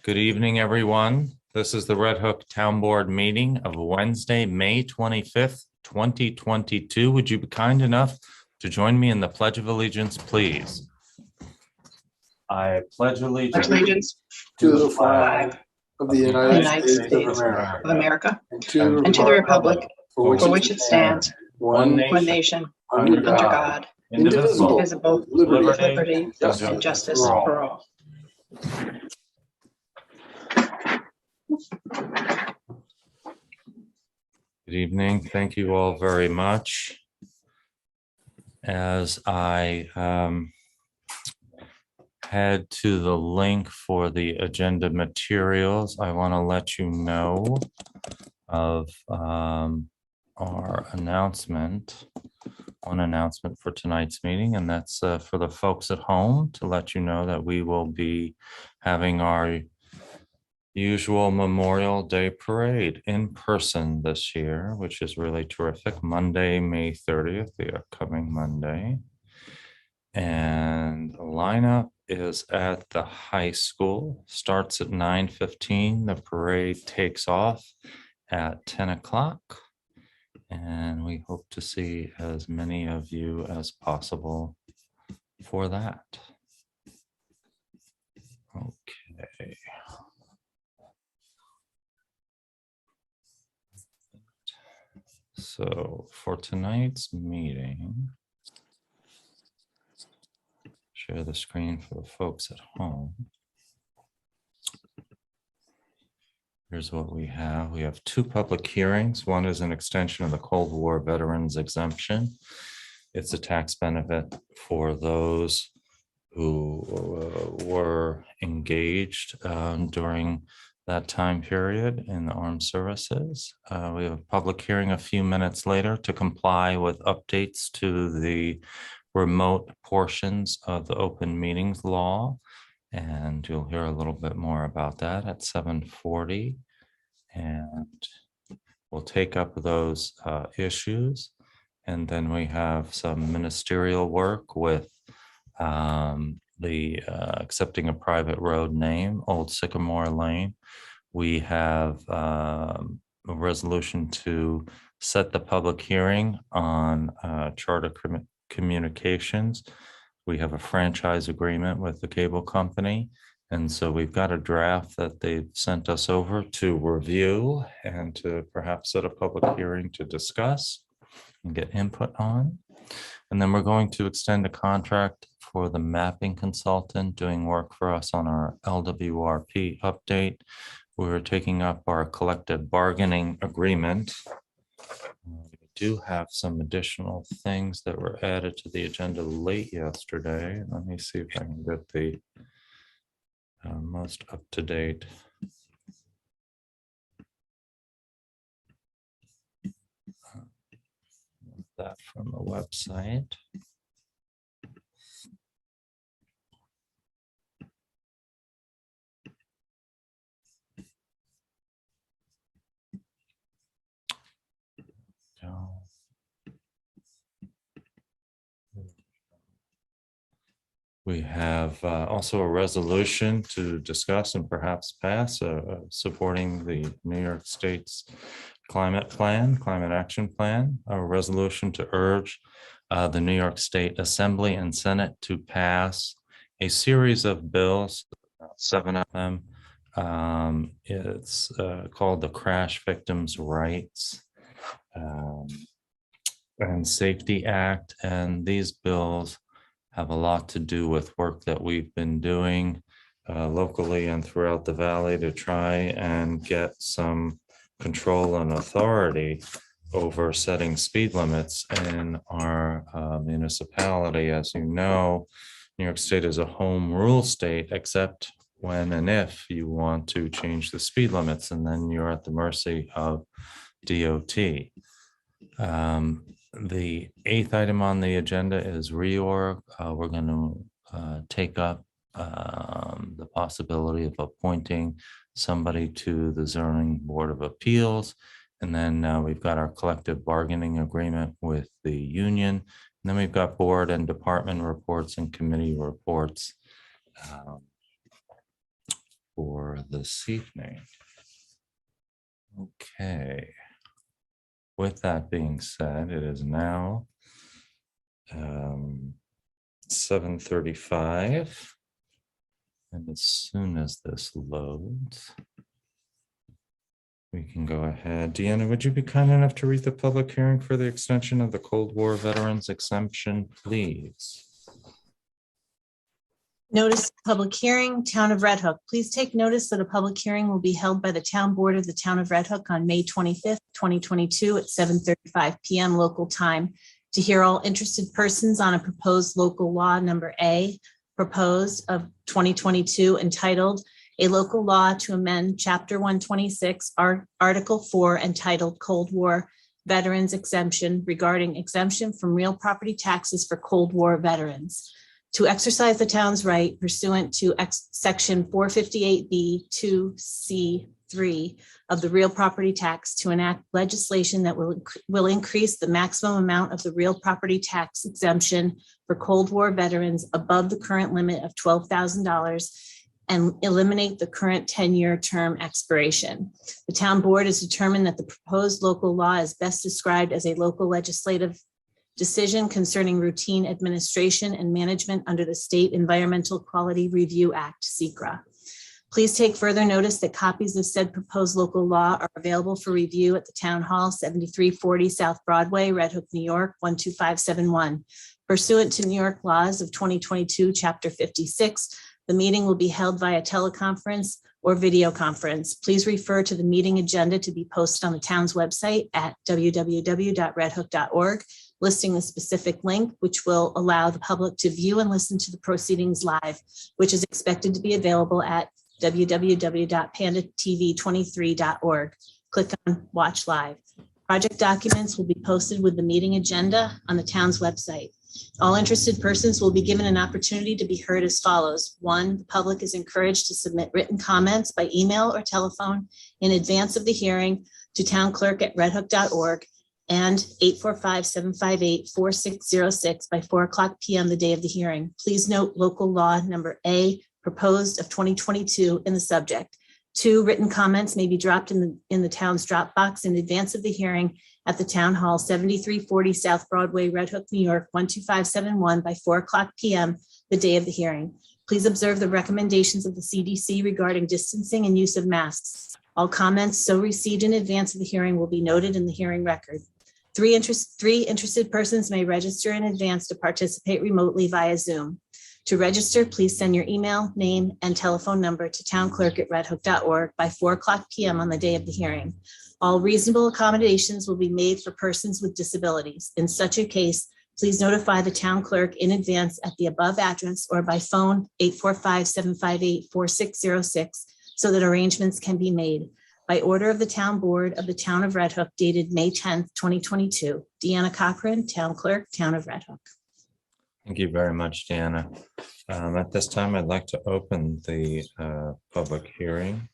Good evening, everyone. This is the Red Hook Town Board meeting of Wednesday, May 25th, 2022. Would you be kind enough to join me in the Pledge of Allegiance, please? I pledge allegiance to the flag of the United States of America and to the republic for which it stands, one one nation, under under God, indivisible, indivisible, with with liberty, liberty and justice for all. Good evening. Thank you all very much. As I head to the link for the agenda materials, I want to let you know of our announcement, one announcement for tonight's meeting, and that's for the folks at home to let you know that we will be having our usual Memorial Day parade in person this year, which is really terrific. Monday, May 30th, the upcoming Monday. And the lineup is at the high school, starts at 9:15. The parade takes off at 10 o'clock. And we hope to see as many of you as possible for that. Okay. So for tonight's meeting, share the screen for the folks at home. Here's what we have. We have two public hearings. One is an extension of the Cold War Veterans Exemption. It's a tax benefit for those who were engaged during that time period in the armed services. We have a public hearing a few minutes later to comply with updates to the remote portions of the open meetings law. And you'll hear a little bit more about that at 7:40. And we'll take up those issues. And then we have some ministerial work with the accepting a private road name, Old Sycamore Lane. We have a resolution to set the public hearing on Charter Communications. We have a franchise agreement with the cable company. And so we've got a draft that they've sent us over to review and to perhaps set a public hearing to discuss and get input on. And then we're going to extend a contract for the mapping consultant doing work for us on our LWRP update. We're taking up our collective bargaining agreement. We do have some additional things that were added to the agenda late yesterday. Let me see if I can get the most up-to-date. That from the website. We have also a resolution to discuss and perhaps pass supporting the New York State's climate action plan, a resolution to urge the New York State Assembly and Senate to pass a series of bills, 7 of them. It's called the Crash Victims' Rights and Safety Act. And these bills have a lot to do with work that we've been doing locally and throughout the valley to try and get some control and authority over setting speed limits in our municipality. As you know, New York State is a home rule state, except when and if you want to change the speed limits, and then you're at the mercy of DOT. The 8th item on the agenda is reorg. We're going to take up the possibility of appointing somebody to the Zoning Board of Appeals. And then we've got our collective bargaining agreement with the union. And then we've got board and department reports and committee reports for this evening. Okay. With that being said, it is now 7:35. And as soon as this loads, we can go ahead. Deanna, would you be kind enough to read the public hearing for the extension of the Cold War Veterans Exemption, please? Notice public hearing, Town of Red Hook. Please take notice that a public hearing will be held by the Town Board of the Town of Red Hook on May 25th, 2022 at 7:35 PM local time to hear all interested persons on a proposed local law number A, proposed of 2022, entitled A Local Law to Amend Chapter 126, Article 4, entitled Cold War Veterans Exemption, regarding exemption from real property taxes for Cold War veterans. To exercise the town's right pursuant to Section 458B2C3 of the real property tax to enact legislation that will increase the maximum amount of the real property tax exemption for Cold War veterans above the current limit of $12,000 and eliminate the current 10-year term expiration. The town board has determined that the proposed local law is best described as a local legislative decision concerning routine administration and management under the State Environmental Quality Review Act, SECRA. Please take further notice that copies of said proposed local law are available for review at the Town Hall, 7340 South Broadway, Red Hook, New York, 12571. Pursuant to New York laws of 2022, Chapter 56, the meeting will be held via teleconference or video conference. Please refer to the meeting agenda to be posted on the town's website at www.redhook.org, listing the specific link, which will allow the public to view and listen to the proceedings live, which is expected to be available at www.pandatv23.org. Click on Watch Live. Project documents will be posted with the meeting agenda on the town's website. All interested persons will be given an opportunity to be heard as follows. 1, the public is encouraged to submit written comments by email or telephone in advance of the hearing to townclerk@redhook.org and 845-758-4606 by 4:00 PM the day of the hearing. Please note local law number A, proposed of 2022 in the subject. 2, written comments may be dropped in the town's Dropbox in advance of the hearing at the Town Hall, 7340 South Broadway, Red Hook, New York, 12571 by 4:00 PM the day of the hearing. Please observe the recommendations of the CDC regarding distancing and use of masks. All comments so received in advance of the hearing will be noted in the hearing record. 3 interested persons may register in advance to participate remotely via Zoom. To register, please send your email, name, and telephone number to townclerk@redhook.org by 4:00 PM on the day of the hearing. All reasonable accommodations will be made for persons with disabilities. In such a case, please notify the town clerk in advance at the above address or by phone 845-758-4606 so that arrangements can be made. By order of the Town Board of the Town of Red Hook, dated May 10th, 2022. Deanna Cochran, Town Clerk, Town of Red Hook. Thank you very much, Deanna. At this time, I'd like to open the public hearing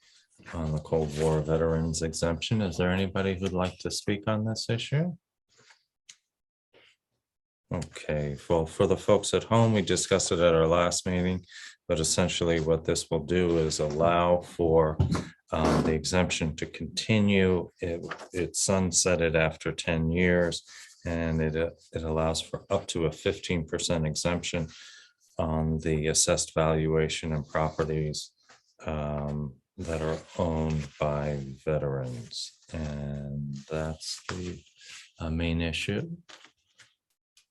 on the Cold War Veterans Exemption. Is there anybody who'd like to speak on this issue? Okay, well, for the folks at home, we discussed it at our last meeting, but essentially what this will do is allow for the exemption to continue. It's sunsetted after 10 years, and it allows for up to a 15% exemption on the assessed valuation of properties that are owned by veterans. And that's the main issue.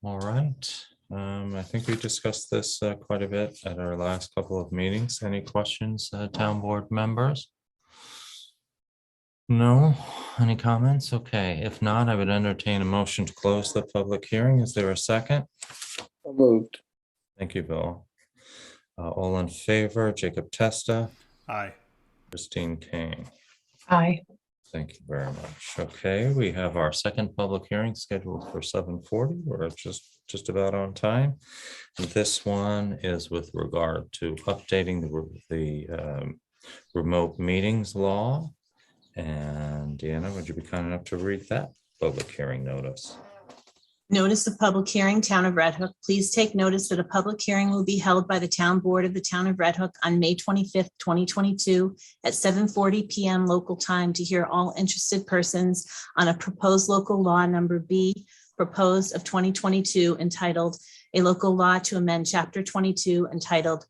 All right. I think we discussed this quite a bit at our last couple of meetings. Any questions, town board members? No? Any comments? Okay. If not, I would entertain a motion to close the public hearing. Is there a second? So moved. Thank you, Bill. All in favor, Jacob Testa, Aye. Christine Kane. Aye. Thank you very much. Okay, we have our second public hearing scheduled for 7:40. We're just about on time. This one is with regard to updating the remote meetings law. And Deanna, would you be kind enough to read that public hearing notice? Notice of public hearing, Town of Red Hook. Please take notice that a public hearing will be held by the Town Board of the Town of Red Hook on May 25th, 2022 at 7:40 PM local time to hear all interested persons on a proposed local law number B, proposed of 2022, entitled A Local Law to Amend Chapter 22, entitled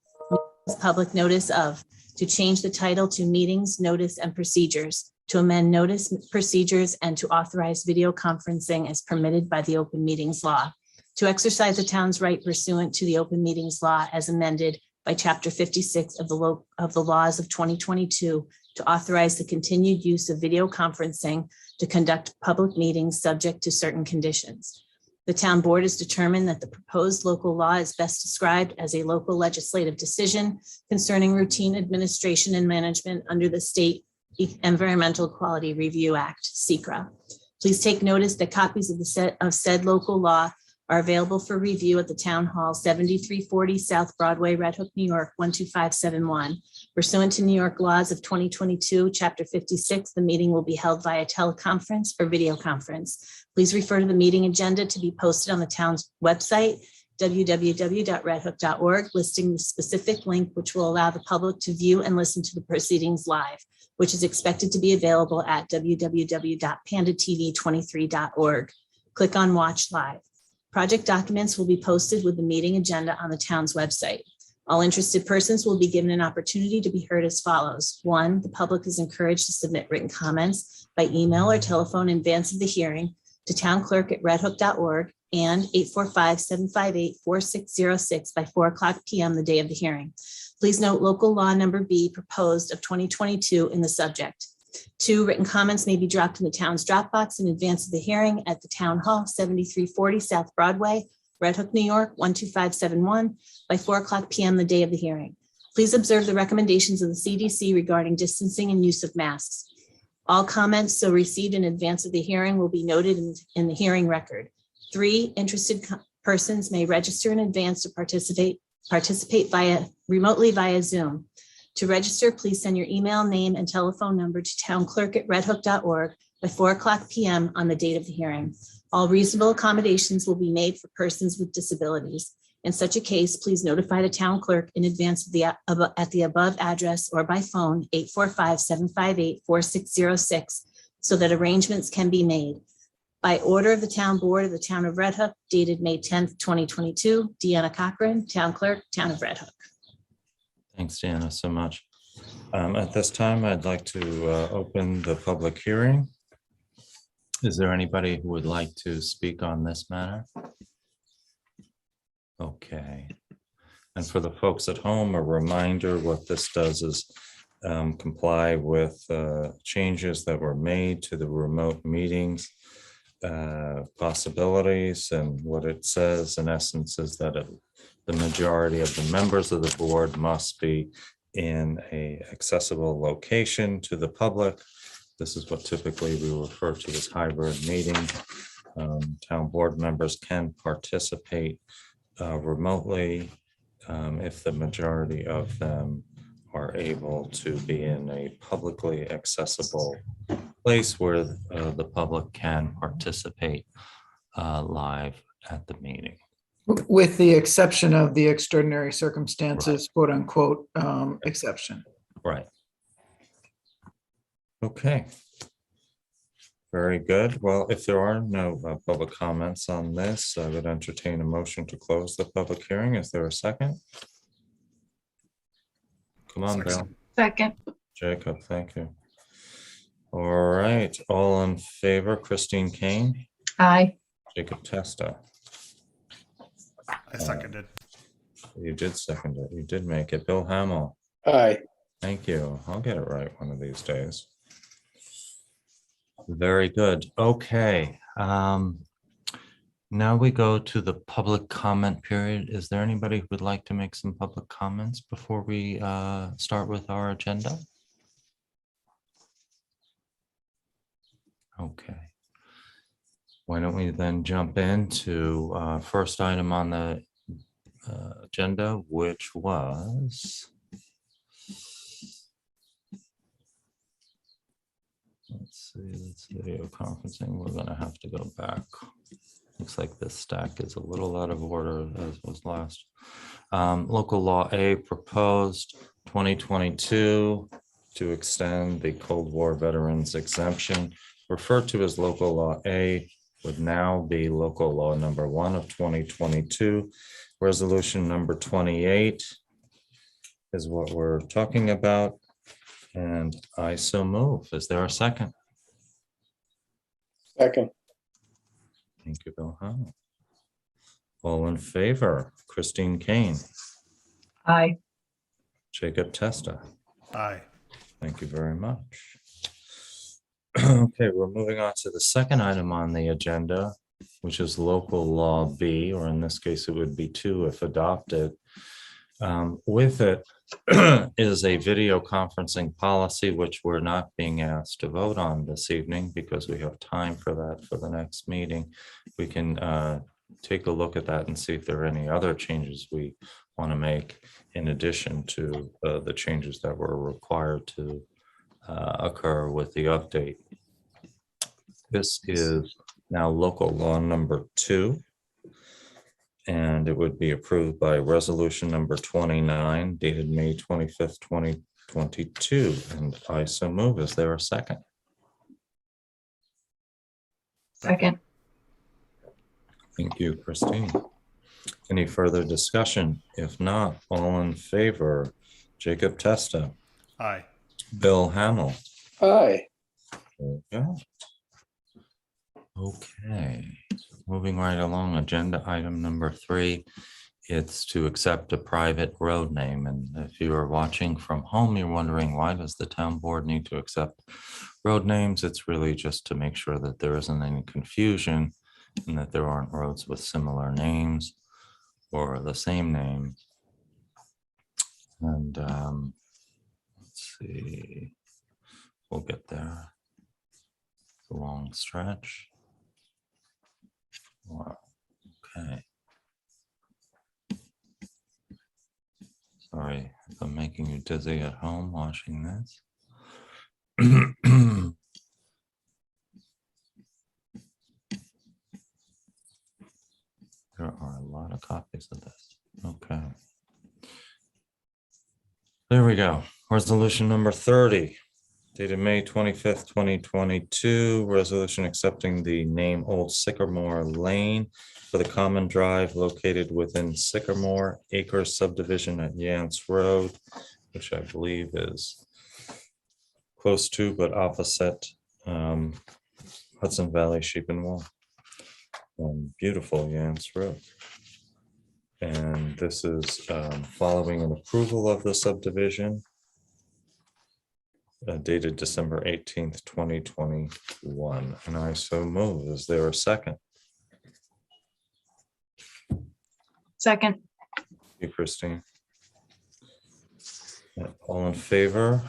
Public Notice of, to change the title to Meetings, Notice, and Procedures, to amend notice procedures, and to authorize video conferencing as permitted by the open meetings law, to exercise the town's right pursuant to the open meetings law as amended by chapter 56 of the laws of 2022, to authorize the continued use of video conferencing to conduct public meetings subject to certain conditions. The town board has determined that the proposed local law is best described as a local legislative decision concerning routine administration and management under the state Environmental Quality Review Act, SECRA. Please take notice that copies of said local law are available for review at the Town Hall, 7340 South Broadway, Red Hook, New York, 12571. Pursuant to New York laws of 2022, Chapter 56, the meeting will be held via teleconference or video conference. Please refer to the meeting agenda to be posted on the town's website, www.redhook.org, listing the specific link which will allow the public to view and listen to the proceedings live, which is expected to be available at www.pandatv23.org. Click on Watch Live. Project documents will be posted with the meeting agenda on the town's website. All interested persons will be given an opportunity to be heard as follows. 1, the public is encouraged to submit written comments by email or telephone in advance of the hearing to townclerk@redhook.org and 845-758-4606 by 4:00 PM the day of the hearing. Please note local law number B, proposed of 2022 in the subject. 2, written comments may be dropped in the town's Dropbox in advance of the hearing at the Town Hall, 7340 South Broadway, Red Hook, New York, 12571 by 4:00 PM the day of the hearing. Please observe the recommendations of the CDC regarding distancing and use of masks. All comments so received in advance of the hearing will be noted in the hearing record. 3, interested persons may register in advance to participate remotely via Zoom. To register, please send your email, name, and telephone number to townclerk@redhook.org by 4:00 PM on the date of the hearing. All reasonable accommodations will be made for persons with disabilities. In such a case, please notify the town clerk in advance at the above address or by phone 845-758-4606 so that arrangements can be made. By order of the Town Board of the Town of Red Hook, dated May 10th, 2022, Deanna Cochran, Town Clerk, Town of Red Hook. Thanks, Deanna, so much. At this time, I'd like to open the public hearing. Is there anybody who would like to speak on this matter? Okay. And for the folks at home, a reminder, what this does is comply with changes that were made to the remote meetings possibilities. And what it says in essence is that the majority of the members of the board must be in a accessible location to the public. This is what typically we refer to as hybrid meeting. Town board members can participate remotely if the majority of them are able to be in a publicly accessible place where the public can participate live at the meeting. With the exception of the extraordinary circumstances, quote unquote, exception. Right. Okay. Very good. Well, if there are no public comments on this, I would entertain a motion to close the public hearing. Is there a second? Come on, Bill. Second. Jacob, thank you. All right, all in favor, Christine Kane, Aye. Jacob Testa. I seconded. You did second it. You did make it. Bill Hamel. Aye. Thank you. I'll get it right one of these days. Very good. Okay. Now we go to the public comment period. Is there anybody who would like to make some public comments before we start with our agenda? Okay. Why don't we then jump into first item on the agenda, which was, let's see, that's video conferencing. We're going to have to go back. Looks like this stack is a little out of order as was last. Local law A proposed 2022 to extend the Cold War veterans exemption, referred to as local law A, would now be local law number 1 of 2022. Resolution number 28 is what we're talking about. And I so move. Is there a second? Second. Thank you, Bill Howell. All in favor, Christine Kane, Aye. Jacob Testa. Aye. Thank you very much. Okay, we're moving on to the second item on the agenda, which is local law B, or in this case, it would be 2 if adopted. With it is a video conferencing policy, which we're not being asked to vote on this evening because we have time for that for the next meeting. We can take a look at that and see if there are any other changes we want to make in addition to the changes that were required to occur with the update. This is now local law number 2. And it would be approved by resolution number 29 dated May 25th, 2022. And I so move. Is there a second? Second. Thank you, Christine. Any further discussion? If not, all in favor, Jacob Testa, Aye. Bill Hamel. Aye. There we go. Okay, moving right along, agenda item number 3. It's to accept a private road name. And if you are watching from home, you're wondering, why does the town board need to accept road names? It's really just to make sure that there isn't any confusion and that there aren't roads with similar names or the same name. And let's see, we'll get there. It's a long stretch. Wow. Okay. Sorry if I'm making you dizzy at home watching this. There are a lot of copies of this. Okay. There we go. Resolution number 30. Dated May 25th, 2022, resolution accepting the name Old Sycamore Lane for the common drive located within Sycamore Acres subdivision at Yance Road, which I believe is close to but opposite Hudson Valley Sheep and Wool. Beautiful Yance Road. And this is following an approval of the subdivision dated December 18th, 2021. And I so move. Is there a second? Second. Thank you, Christine. All in favor?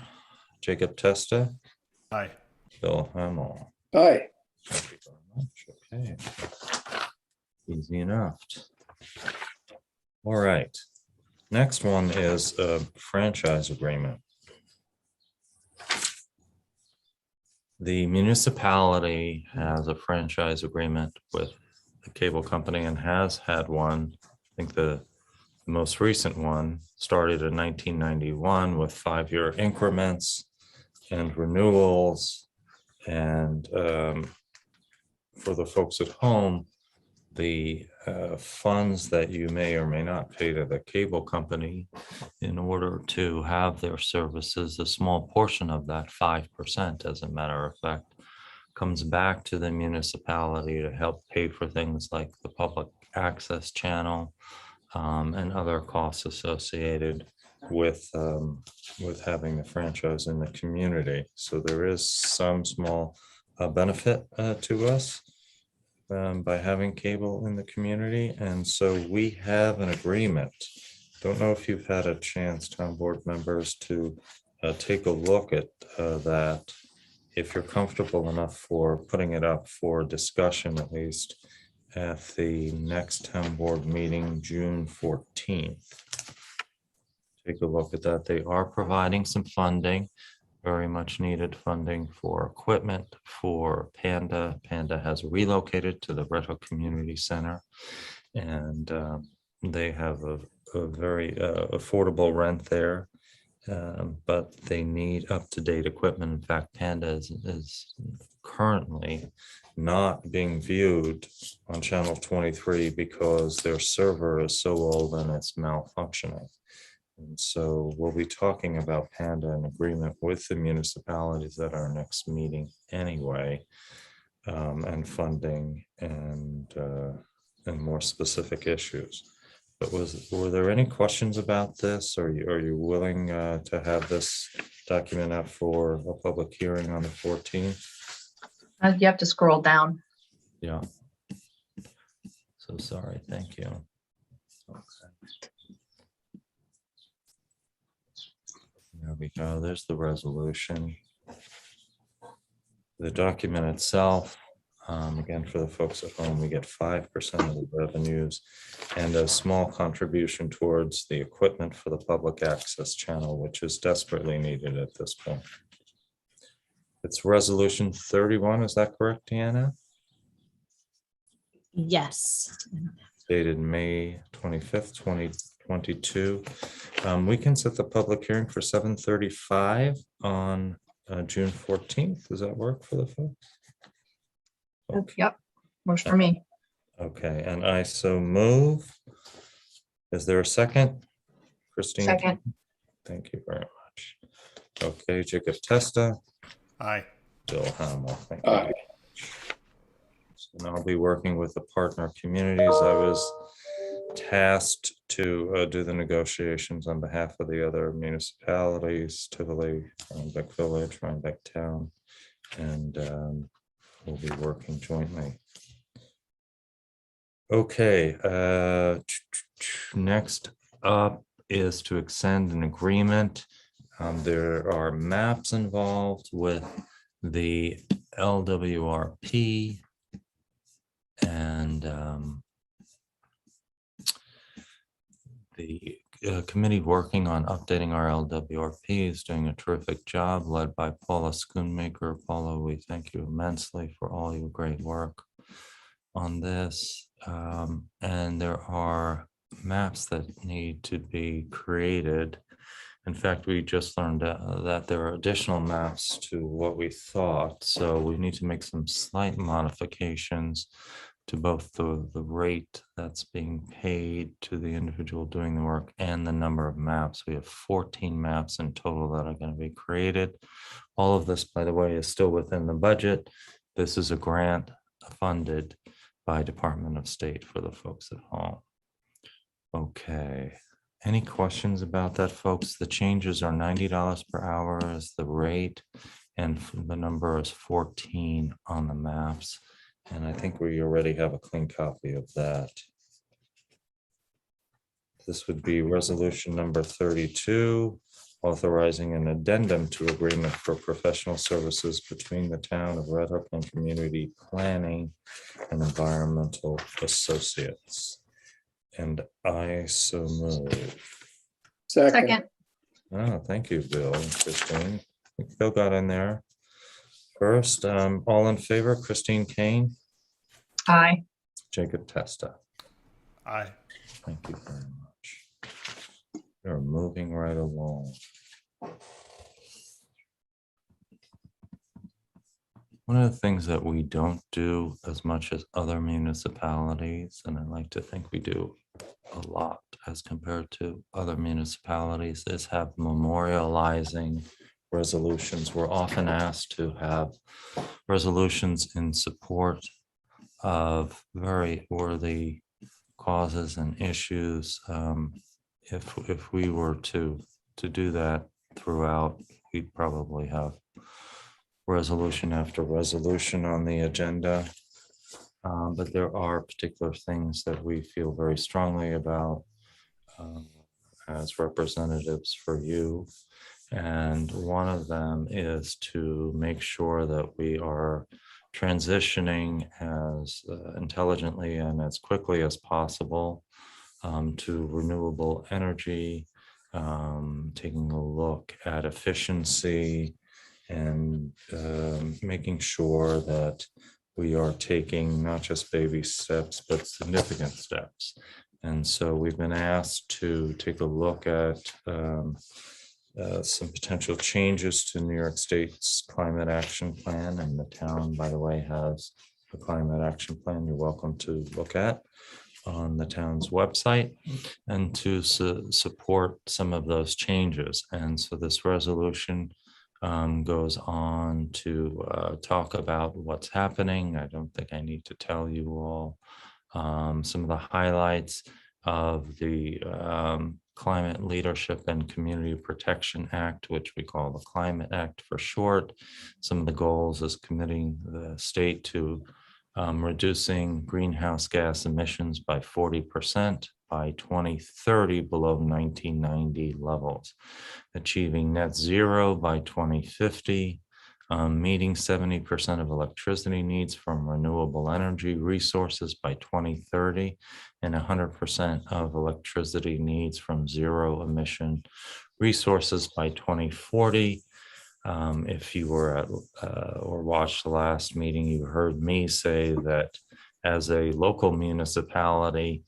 Jacob Testa, Aye. Bill Hamel. Aye. Thank you very much. Okay. Easy enough. All right. Next one is a franchise agreement. The municipality has a franchise agreement with the cable company and has had one. I think the most recent one started in 1991 with 5-year increments and renewals. And for the folks at home, the funds that you may or may not pay to the cable company in order to have their services, a small portion of that 5%, as a matter of fact, comes back to the municipality to help pay for things like the public access channel and other costs associated with having the franchise in the community. So there is some small benefit to us by having cable in the community. And so we have an agreement. Don't know if you've had a chance, town board members, to take a look at that. If you're comfortable enough for putting it up for discussion, at least at the next town board meeting, June 14th. Take a look at that. They are providing some funding. very much needed funding for equipment for Panda. Panda has relocated to the Red Hook Community Center, and they have a very affordable rent there. But they need up-to-date equipment. In fact, Panda is currently not being viewed on channel 23 because their server is so old and it's malfunctioning. And so we'll be talking about Panda in agreement with the municipalities at our next meeting anyway, and funding and more specific issues. But were there any questions about this? Are you willing to have this document up for a public hearing on the 14th? You have to scroll down. Yeah. So sorry, thank you. Okay. There we go. There's the resolution. The document itself, again, for the folks at home, we get 5% of the revenues and a small contribution towards the equipment for the public access channel, which is desperately needed at this point. It's resolution 31, is that correct, Deanna? Yes. Dated May 25th, 2022. We can set the public hearing for 7:35 on June 14th. Does that work for the folks? Okay. Yep, works for me. Okay, and I so move. Is there a second? Christine? Second. Thank you very much. Okay, Jacob Testa, Aye. Bill Hamel. Thank you. very much. And I'll be working with the partner communities. I was tasked to do the negotiations on behalf of the other municipalities, Tivoli, Rhinebeck Village, Rhinebeck Town, and we'll be working jointly. Okay, next up is to extend an agreement. There are maps involved with the LWRP and the committee working on updating our LWRP is doing a terrific job, led by Paula Schoonmaker. Paula, we thank you immensely for all your great work on this. And there are maps that need to be created. In fact, we just learned that there are additional maps to what we thought. So we need to make some slight modifications to both the rate that's being paid to the individual doing the work and the number of maps. We have 14 maps in total that are going to be created. All of this, by the way, is still within the budget. This is a grant funded by Department of State for the folks at home. Okay. Any questions about that, folks? The changes are $90 per hour is the rate, and the number is 14 on the maps. And I think we already have a clean copy of that. This would be resolution number 32, authorizing an addendum to agreement for professional services between the town of Red Hook and Community Planning and Environmental Associates. And I so move. Second. Oh, thank you, Bill and Christine. Bill got in there first. All in favor, Christine Kane, Aye. Jacob Testa. Aye. Thank you very much. We're moving right along. One of the things that we don't do as much as other municipalities, and I like to think we do a lot as compared to other municipalities, is have memorializing resolutions. We're often asked to have resolutions in support of very worthy causes and issues. If we were to do that throughout, we'd probably have resolution after resolution on the agenda. But there are particular things that we feel very strongly about as representatives for you. And one of them is to make sure that we are transitioning as intelligently and as quickly as possible to renewable energy, taking a look at efficiency, and making sure that we are taking not just baby steps, but significant steps. And so we've been asked to take a look at some potential changes to New York State's climate action plan. And the town, by the way, has a climate action plan you're welcome to look at on the town's website, and to support some of those changes. And so this resolution goes on to talk about what's happening. I don't think I need to tell you all some of the highlights of the Climate Leadership and Community Protection Act, which we call the Climate Act for short. Some of the goals is committing the state to reducing greenhouse gas emissions by 40% by 2030 below 1990 levels, achieving net zero by 2050, meeting 70% of electricity needs from renewable energy resources by 2030, and 100% of electricity needs from zero emission resources by 2040. If you were at or watched the last meeting, you heard me say that as a local municipality,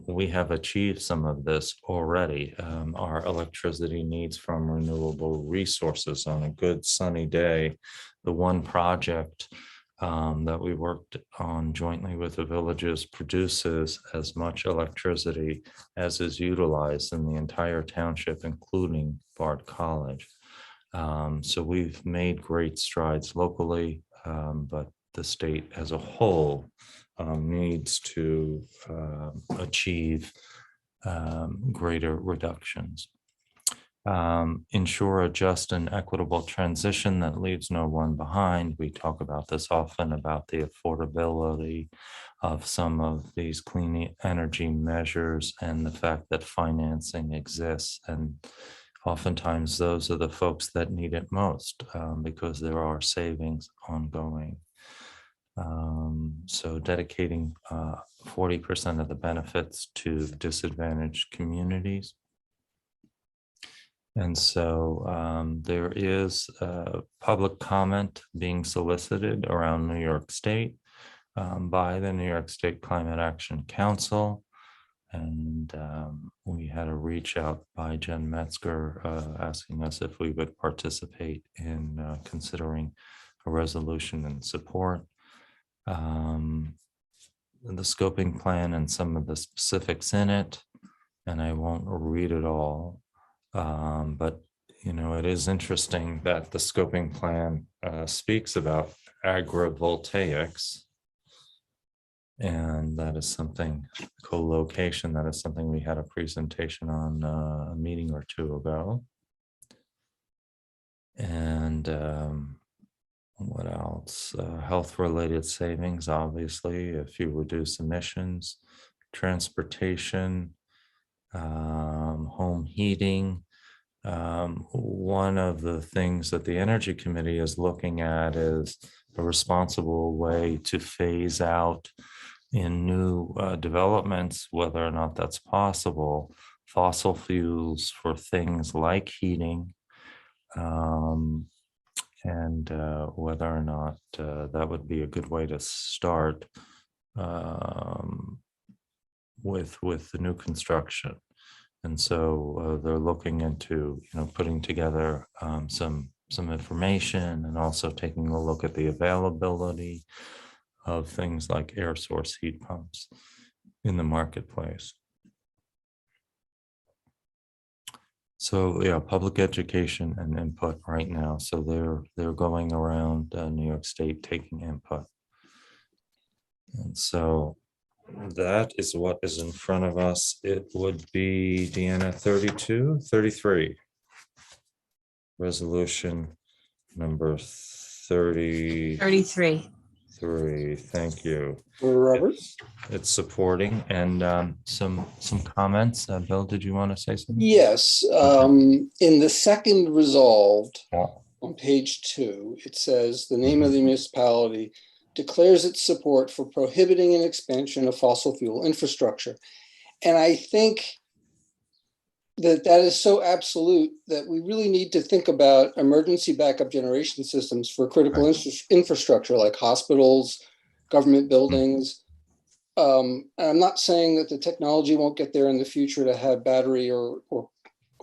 we have achieved some of this already. Our electricity needs from renewable resources on a good sunny day. The one project that we worked on jointly with the villages produces as much electricity as is utilized in the entire township, including Bard College. So we've made great strides locally, but the state as a whole needs to achieve greater reductions. Ensure a just and equitable transition that leaves no one behind. We talk about this often, about the affordability of some of these clean energy measures and the fact that financing exists, and oftentimes those are the folks that need it most because there are savings ongoing. So dedicating 40% of the benefits to disadvantaged communities. And so there is public comment being solicited around New York State by the New York State Climate Action Council. And we had a reach out by Jen Metzger asking us if we would participate in considering a resolution in support. The scoping plan and some of the specifics in it, and I won't read it all, but you know, it is interesting that the scoping plan speaks about agrivoltaics. And that is something, co-location, that is something we had a presentation on a meeting or two ago. And what else? Health-related savings, obviously, if you reduce emissions, transportation, home heating. One of the things that the Energy Committee is looking at is a responsible way to phase out in new developments, whether or not that's possible, fossil fuels for things like heating, and whether or not that would be a good way to start with the new construction. And so they're looking into, you know, putting together some information, and also taking a look at the availability of things like air source heat pumps in the marketplace. So yeah, public education and input right now. So they're going around New York State taking input. And so that is what is in front of us. It would be, Deanna, 33. Resolution number 33. 33. Thank you. Robert? It's supporting, and some comments. Bill, did you want to say something? Yes, in the second resolved Yeah. on page 2, it says the name of the municipality declares its support for prohibiting an expansion of fossil fuel infrastructure. And I think that is so absolute that we really need to think about emergency backup generation systems for critical infrastructure like hospitals, government buildings. And I'm not saying that the technology won't get there in the future to have battery or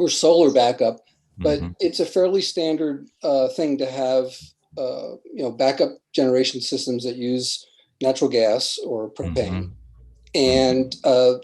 solar backup, but Mhm. it's a fairly standard thing to have, backup generation systems that use natural gas or propane. Mhm. And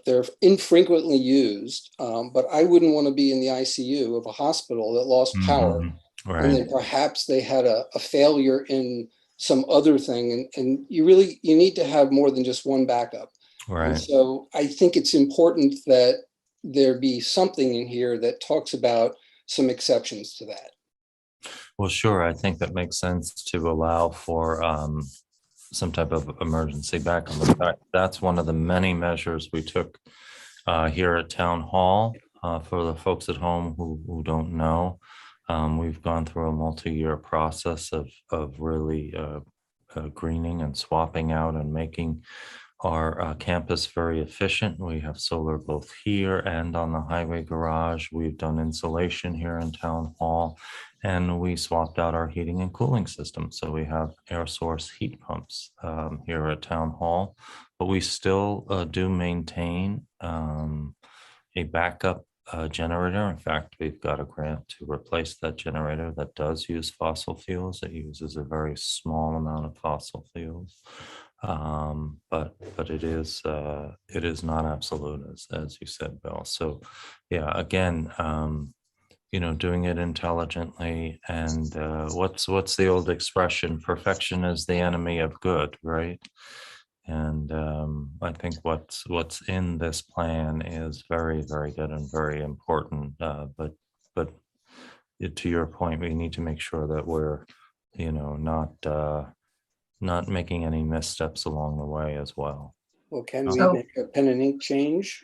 they're infrequently used, but I wouldn't want to be in the ICU of a hospital that lost power, Mhm. and then Right, perhaps they had a failure in some other thing, and you need to have more than just one backup. And right. so I think it's important that there be something in here that talks about some exceptions to that. Well, sure, I think that makes sense to allow for some type of emergency backup. In fact, that's one of the many measures we took here at Town Hall. For the folks at home who don't know, we've gone through a multi-year process of really greening and swapping out and making our campus very efficient. We have solar both here and on the highway garage. We've done insulation here in Town Hall, and we swapped out our heating and cooling system. So we have air source heat pumps here at Town Hall, but we still do maintain a backup generator. In fact, we've got a grant to replace that generator that does use fossil fuels. It uses a very small amount of fossil fuels. But it is not absolute, as you said, Bill. So yeah, again, doing it intelligently, and what's the old expression? Perfection is the enemy of good, right? And I think what's in this plan is very, very good and very important. But to your point, we need to make sure that we're, not making any missteps along the way as well. Well, can we So- make a pen and ink change?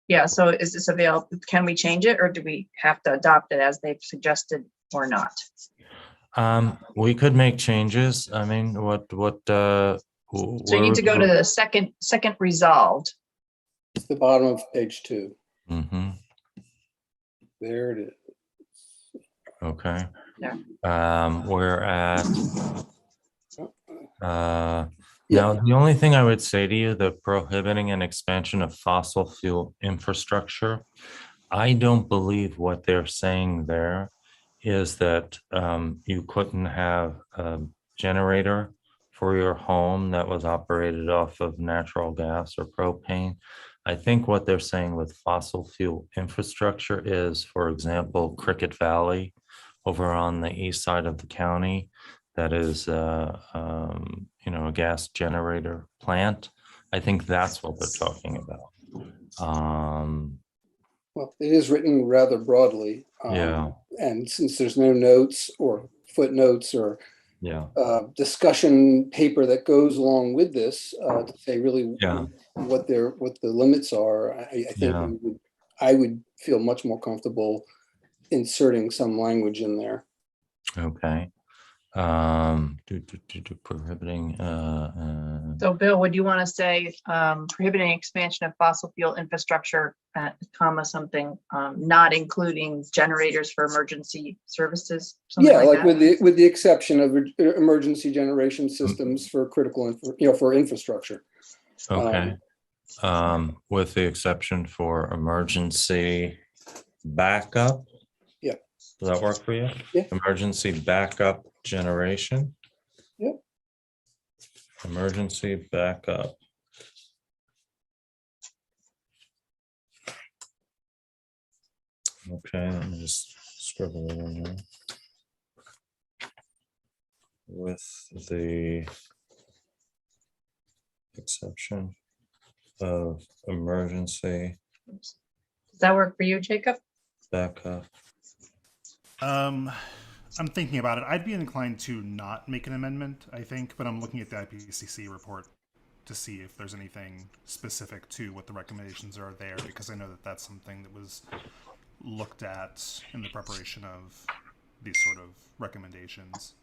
Yeah, so is this available? Can we change it or do we have to adopt it as they've suggested or not? We could make changes. I mean, So you need to go to the second resolved. It's the bottom of page 2. Mm-hmm. There it is. Okay. Yeah. We're at, Yeah. now, the only thing I would say to you, the prohibiting an expansion of fossil fuel infrastructure, I don't believe what they're saying there is that you couldn't have a generator for your home that was operated off of natural gas or propane. I think what they're saying with fossil fuel infrastructure is, for example, Cricket Valley over on the east side of the county, that is, a gas generator plant. I think that's what they're talking about. Well, it is written rather broadly. Yeah. And since there's no notes or footnotes or Yeah. discussion paper that goes along with this to say really Yeah. what the limits are, I think Yeah. I would feel much more comfortable inserting some language in there. Okay. Prohibiting. So Bill, would you want to say prohibiting expansion of fossil fuel infrastructure, comma, something, not including generators for emergency services? Something Yeah, like that? with the exception of emergency generation systems for critical, for infrastructure. Okay. With the exception for emergency backup. Yeah. Does that work for you? Yeah. Emergency backup generation. Yep. Emergency backup. Okay, let me just scribble it in there. With the exception of emergency Does that work for you, Jacob? backup. I'm thinking about it. I'd be inclined to not make an amendment, I think, but I'm looking at the IPCC report to see if there's anything specific to what the recommendations are there, because I know that that's something that was looked at in the preparation of these sort of recommendations.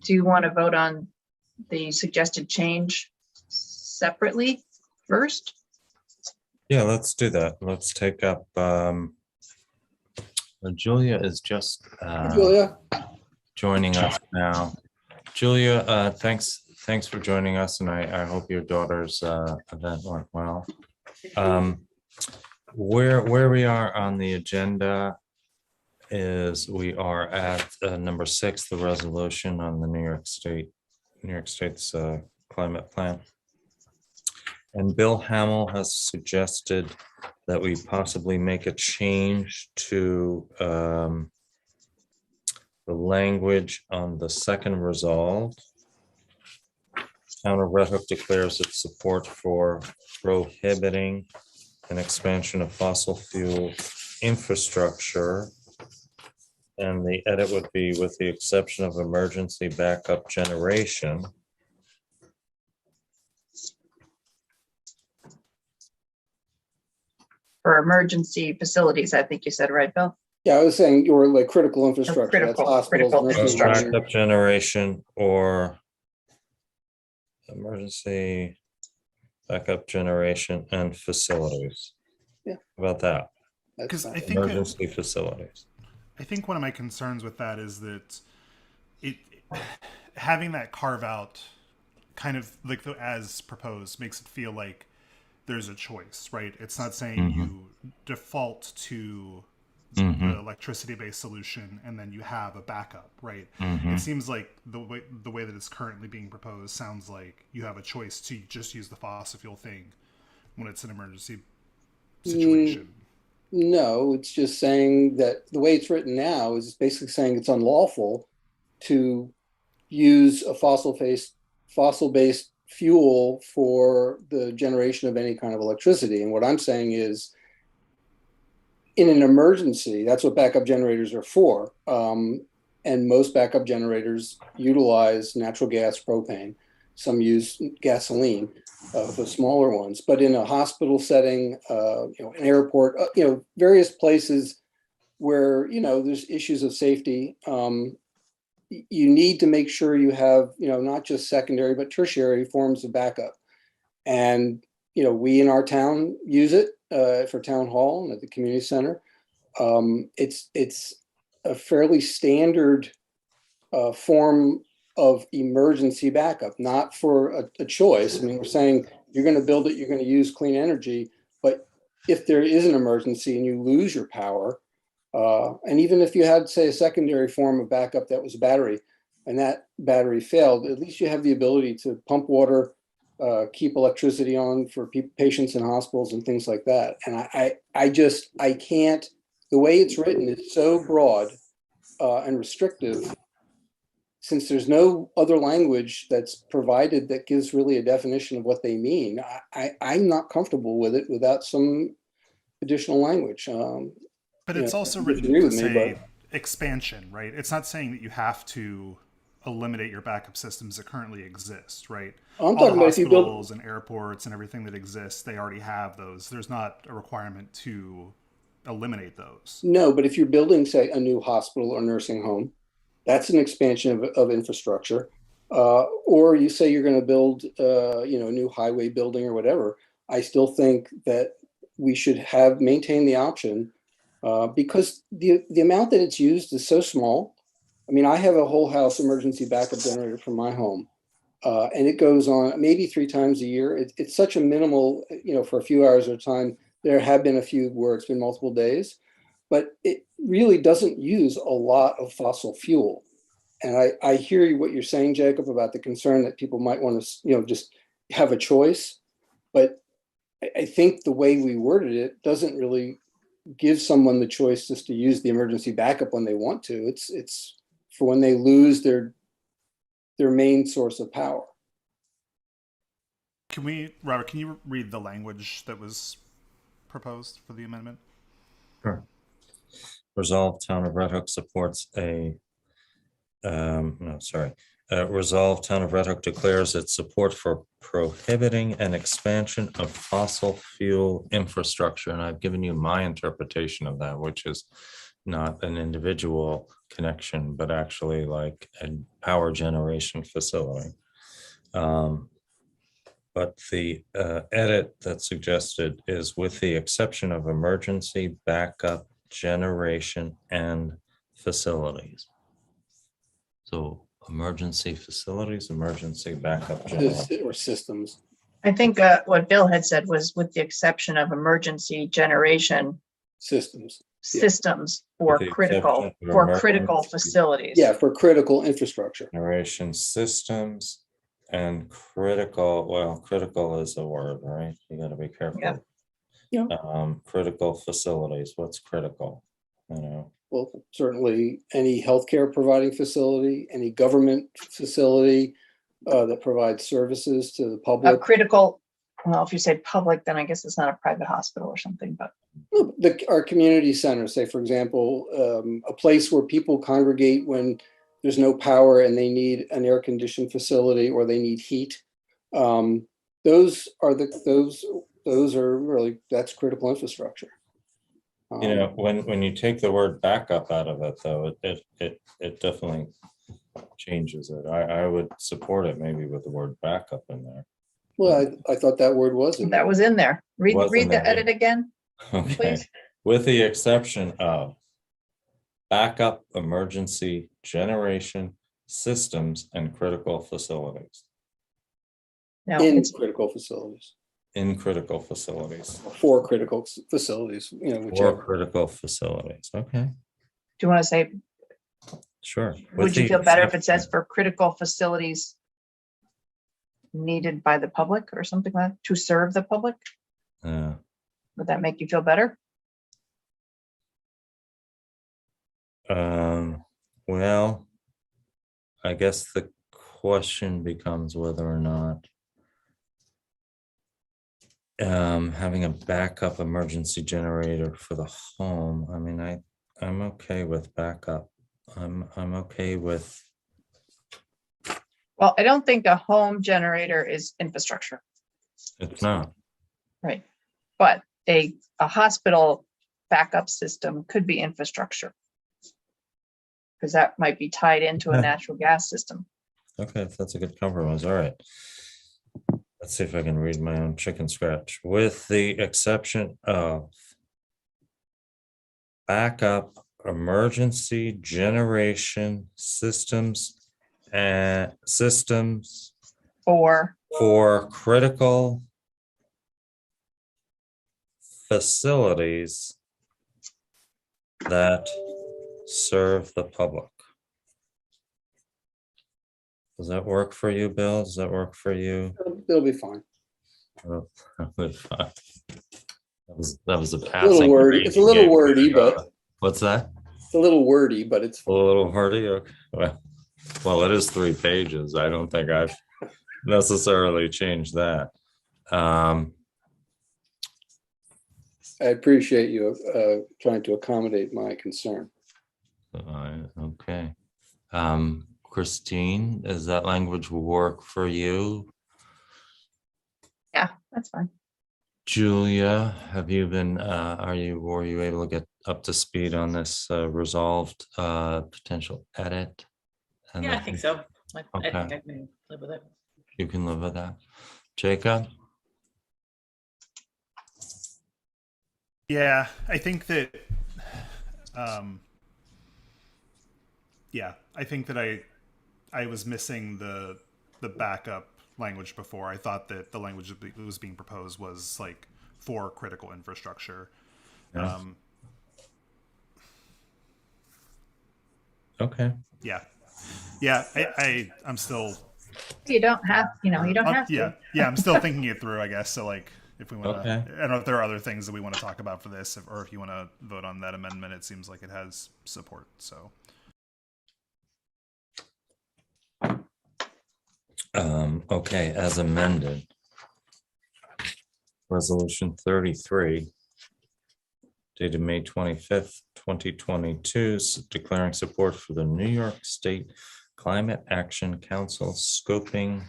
do you want to vote on the suggested change separately first? Yeah, let's do that. Let's take up, Julia is just Julia, joining us now. Julia, thanks for joining us, and I hope your daughter's event went well. Where we are on the agenda is we are at number 6, the resolution on the New York State's climate plan. And Bill Hamel has suggested that we possibly make a change to the language on the second resolve. Town of Red Hook declares its support for prohibiting an expansion of fossil fuel infrastructure. And the edit would be with the exception of emergency backup generation. For emergency facilities, I think you said, right, Bill? yeah, I was saying you were like critical infrastructure. That's Critical hospitals, nursing infrastructure. homes. Backup generation or emergency backup generation and facilities. Yeah. How about that? That's Because fine. I think Emergency facilities. I think one of my concerns with that is that it having that carve out kind of like as proposed makes it feel like there's a choice, right? It's not saying you default to the electricity based solution and then you have a backup, right? It seems like the way that it's currently being proposed sounds like you have a choice to just use the fossil fuel thing when it's an emergency situation. No, it's just saying that the way it's written now is basically saying it's unlawful to use a fossil-based fuel for the generation of any kind of electricity. And what I'm saying is, in an emergency, that's what backup generators are for. And most backup generators utilize natural gas, propane. Some use gasoline for smaller ones. But in a hospital setting, an airport, various places where, there's issues of safety, you need to make sure you have, not just secondary, but tertiary forms of backup. And, we in our town use it for town hall and at the community center. It's a fairly standard form of emergency backup, not for a choice. I mean, we're saying you're going to build it, you're going to use clean energy, but if there is an emergency and you lose your power, and even if you had, say, a secondary form of backup that was a battery, and that battery failed, at least you have the ability to pump water, keep electricity on for patients in hospitals and things like that. And I can't, the way it's written is so broad and restrictive, since there's no other language that's provided that gives really a definition of what they mean. I'm not comfortable with it without some additional language. But it's also written to say expansion, right? It's not saying that you have to eliminate your backup systems that currently exist, right? I'm All talking the about if you build, hospitals and airports and everything that exists, they already have those. There's not a requirement to eliminate those. no, but if you're building, say, a new hospital or nursing home, that's an expansion of infrastructure. Or you say you're going to build, a new highway building or whatever. I still think that we should maintain the option because the amount that it's used is so small. I mean, I have a whole house emergency backup generator for my home, and it goes on maybe 3 times a year. It's such a minimal, for a few hours at a time. There have been a few where it's been multiple days, but it really doesn't use a lot of fossil fuel. And I hear what you're saying, Jacob, about the concern that people might want to, just have a choice. But I think the way we worded it doesn't really give someone the choice just to use the emergency backup when they want to. It's for when they lose their main source of power. Robert, can you read the language that was proposed for the amendment? Sure. Resolve, Town of Red Hook supports Resolve, Town of Red Hook declares its support for prohibiting an expansion of fossil fuel infrastructure. And I've given you my interpretation of that, which is not an individual connection, but actually like a power generation facility. But the edit that's suggested is with the exception of emergency backup generation and facilities. So emergency facilities, emergency backup generation. Or systems. I think what Bill had said was with the exception of emergency generation Systems. Yeah. systems for With the critical, exception of for critical emergency- facilities. Yeah, for critical infrastructure. Generation systems and critical, well, critical is a word, right? You gotta be careful. Yeah. Yeah. Critical facilities, what's critical? You know, Well, certainly any healthcare providing facility, any government facility that provides services to the A public. critical, well, if you say public, then I guess it's not a private hospital or something, but No, our community centers, say, for example, a place where people congregate when there's no power and they need an air conditioned facility or they need heat. Those are really, that's critical infrastructure. you know, when you take the word backup out of it, though, it definitely changes it. I would support it maybe with the word backup in there. Well, I thought that word was in that there. was in there. Read Wasn't the it? edit again, Okay, please. with the exception of backup emergency generation systems and critical facilities, No, In it's critical facilities, in critical facilities, for critical facilities, or whichever. critical facilities, okay, do you want to say, sure. would you feel better if it says for critical facilities needed by the public or something like that, to serve the public? Yeah. Would that make you feel better? Well, I guess the question becomes whether or not having a backup emergency generator for the home. I mean, I'm okay with backup. I'm okay with, Well, I don't think a home generator is infrastructure, it's not. right? But a hospital backup system could be infrastructure. Because that might be tied into a Okay. natural gas system. Okay, if that's a good compromise, all right. Let's see if I can read my own chicken scratch. With the exception of backup emergency generation systems and systems Or, for critical facilities that serve the public. Does that work for you, Bill? Does that work for you? It'll be fine. Oh, that was a A little passing. wordy. grade It's a you little gave me. wordy, but What's that? it's a little wordy, but it's A little hardy, okay, well, it is 3 pages. I don't think I've necessarily changed that. I appreciate you trying to accommodate my concern. Okay. Christine, does that language work for you? yeah, that's fine. Julia, have you been, were you able to get up to speed on this resolved potential edit? And Yeah, I the- think so. I Okay. think I can live with it. You can live with that. Jacob? Yeah, I think that. I think that I was missing the backup language before. I thought that the language that was being proposed was like for critical infrastructure. Yeah. Okay. Yeah. I'm still. You don't have, you don't have to. Yeah. I'm still thinking it through, I guess. So like, if we want to, Okay. I don't know if there are other things that we want to talk about for this, or if you want to vote on that amendment. It seems like it has support. So. Okay, as amended. Resolution 33 dated May 25th, 2022, declaring support for the New York State Climate Action Council scoping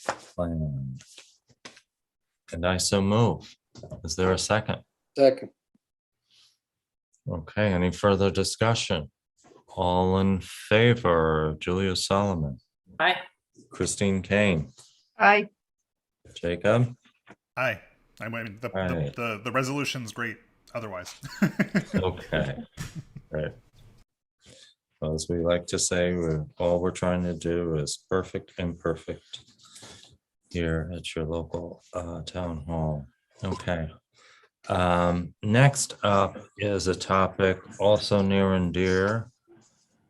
plan. And I so move. Is there a second? Second, Okay, any further discussion? All in favor, Julia Solomon, Aye. Christine Kane, I, Jacob? Aye. I mean, Aye. the resolution's great otherwise. Okay, right. Well, as we like to say, all we're trying to do is perfect imperfect here at your local town hall. Okay. Next up is a topic also near and dear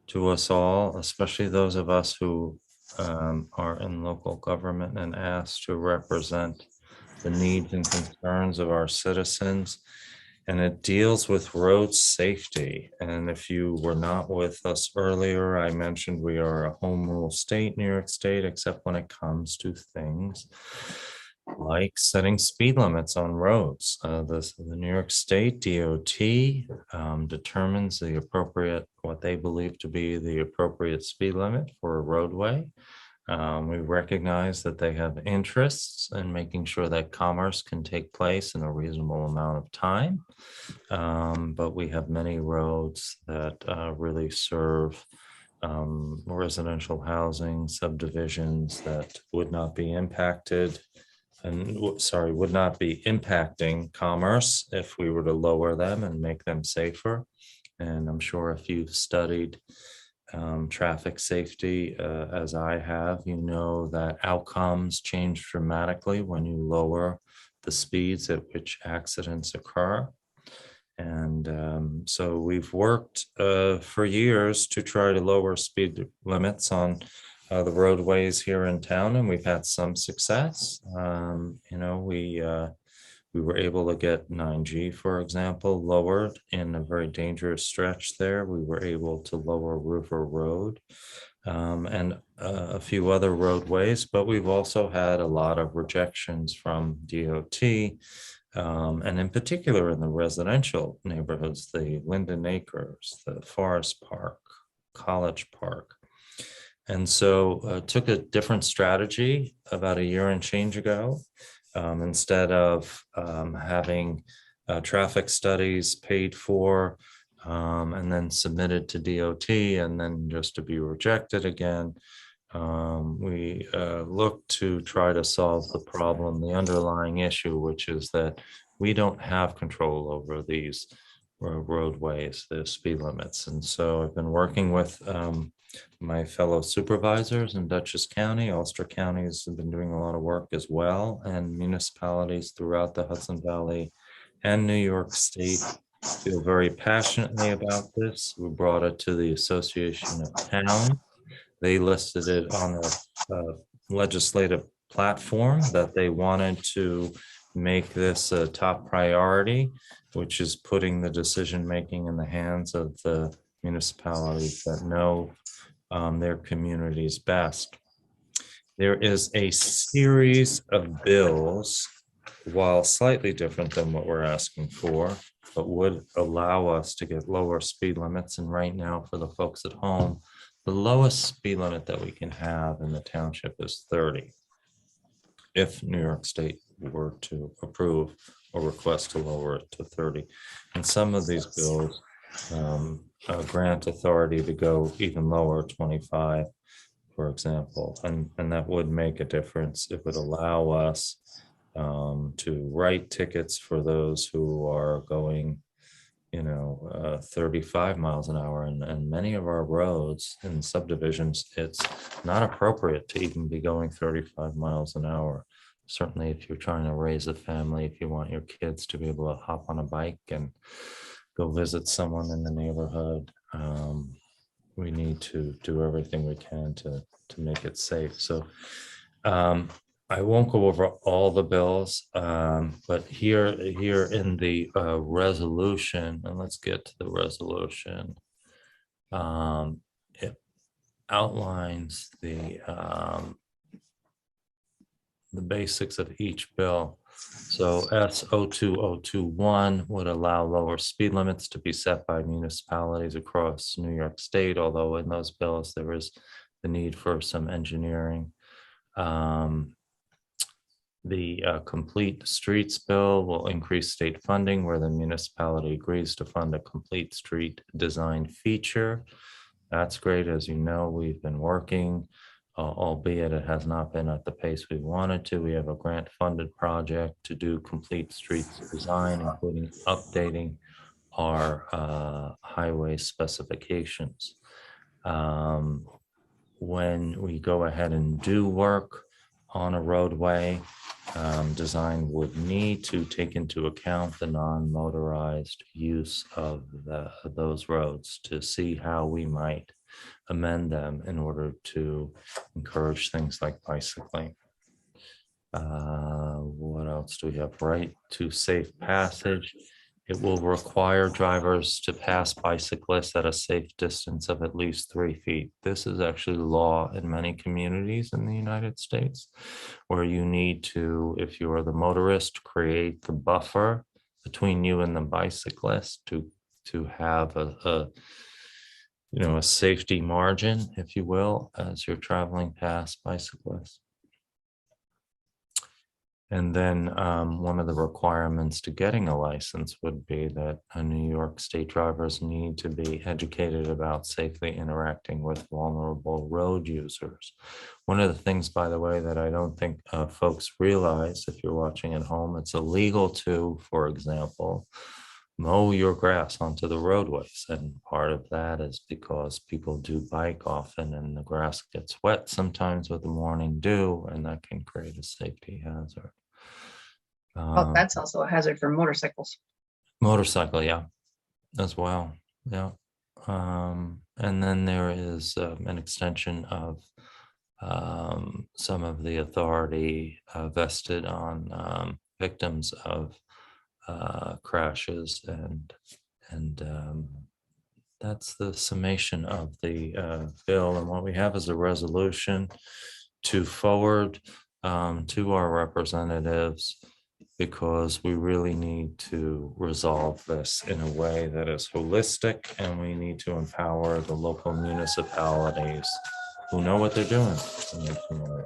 to us all, especially those of us who are in local government and asked to represent the needs and concerns of our citizens. And it deals with road safety. And if you were not with us earlier, I mentioned we are a home rule state, New York State, except when it comes to things like setting speed limits on roads. The New York State DOT determines the appropriate, what they believe to be the appropriate speed limit for a roadway. We recognize that they have interests in making sure that commerce can take place in a reasonable amount of time. But we have many roads that really serve residential housing subdivisions that would not be impacted would not be impacting commerce if we were to lower them and make them safer. And I'm sure if you've studied traffic safety, as I have, you know that outcomes change dramatically when you lower the speeds at which accidents occur. And so we've worked for years to try to lower speed limits on the roadways here in town, and we've had some success. We were able to get 9G, for example, lowered in a very dangerous stretch there. We were able to lower River Road and a few other roadways, but we've also had a lot of rejections from DOT, and in particular in the residential neighborhoods, the Linden Acres, the Forest Park, College Park. And so took a different strategy about a year and change ago. Instead of having traffic studies paid for and then submitted to DOT and then just to be rejected again, we look to try to solve the problem, the underlying issue, which is that we don't have control over these roadways, the speed limits. And so I've been working with my fellow supervisors in Dutchess County. Ulster County has been doing a lot of work as well, and municipalities throughout the Hudson Valley and New York State feel very passionately about this. We brought it to the Association of Towns. They listed it on a legislative platform that they wanted to make this a top priority, which is putting the decision-making in the hands of the municipalities that know their communities best. There is a series of bills, while slightly different than what we're asking for, but would allow us to get lower speed limits. And right now, for the folks at home, the lowest speed limit that we can have in the township is 30. If New York State were to approve or request to lower it to 30. And some of these bills grant authority to go even lower, 25, for example, and that would make a difference. It would allow us to write tickets for those who are going 35 miles an hour, and many of our roads and subdivisions, it's not appropriate to even be going 35 miles an hour. Certainly if you're trying to raise a family, if you want your kids to be able to hop on a bike and go visit someone in the neighborhood, we need to do everything we can to make it safe. So I won't go over all the bills, but here in the resolution, and let's get to the resolution. It outlines the basics of each bill. So S02021 would allow lower speed limits to be set by municipalities across New York State, although in those bills there is the need for some engineering. The complete streets bill will increase state funding where the municipality agrees to fund a complete street design feature. That's great. As you know, we've been working, albeit it has not been at the pace we wanted to. We have a grant-funded project to do complete streets design, including updating our highway specifications. When we go ahead and do work on a roadway, design would need to take into account the non-motorized use of those roads to see how we might amend them in order to encourage things like bicycling. What else do we have? Right to safe passage. It will require drivers to pass bicyclists at a safe distance of at least 3 feet. This is actually law in many communities in the United States, where you need to, if you are the motorist, create the buffer between you and the bicyclist to have a safety margin, if you will, as you're traveling past bicyclists. And then one of the requirements to getting a license would be that New York State drivers need to be educated about safely interacting with vulnerable road users. One of the things, by the way, that I don't think folks realize, if you're watching at home, it's illegal to, for example, mow your grass onto the roadways. And part of that is because people do bike often and the grass gets wet sometimes with the morning dew, and that can create a safety hazard. Oh, that's also a hazard for motorcycles. Motorcycle, yeah, as well, yeah. And then there is an extension of some of the authority vested on victims of crashes, and that's the summation of the bill. And what we have is a resolution to forward to our representatives, because we really need to resolve this in a way that is holistic, and we need to empower the local municipalities who know what they're doing to make them right.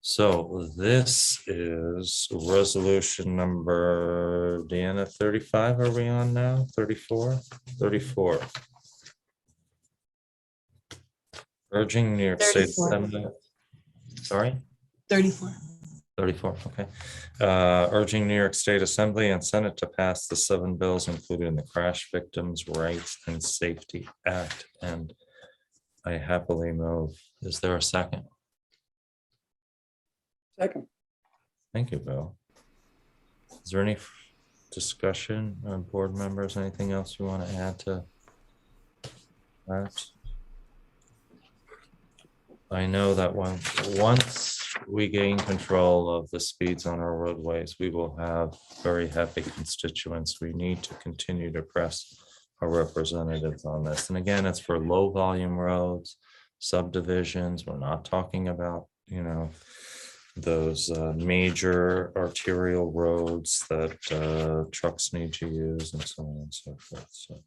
So this is resolution number, Deanna, 35, are we on now? 34? 34. Urging New York State 34. Assembly. Sorry? 34. 34, okay. Urging New York State Assembly and Senate to pass the 7 bills included in the Crash Victims' Rights and Safety Act. And I happily move. Is there a second? Second. Thank you, Bill. Is there any discussion on board members? Anything else you want to add to that? I know that once we gain control of the speeds on our roadways, we will have very happy constituents. We need to continue to press our representatives on this. And again, it's for low volume roads, subdivisions. We're not talking about, those major arterial roads that trucks need to use, and so on and so forth. So,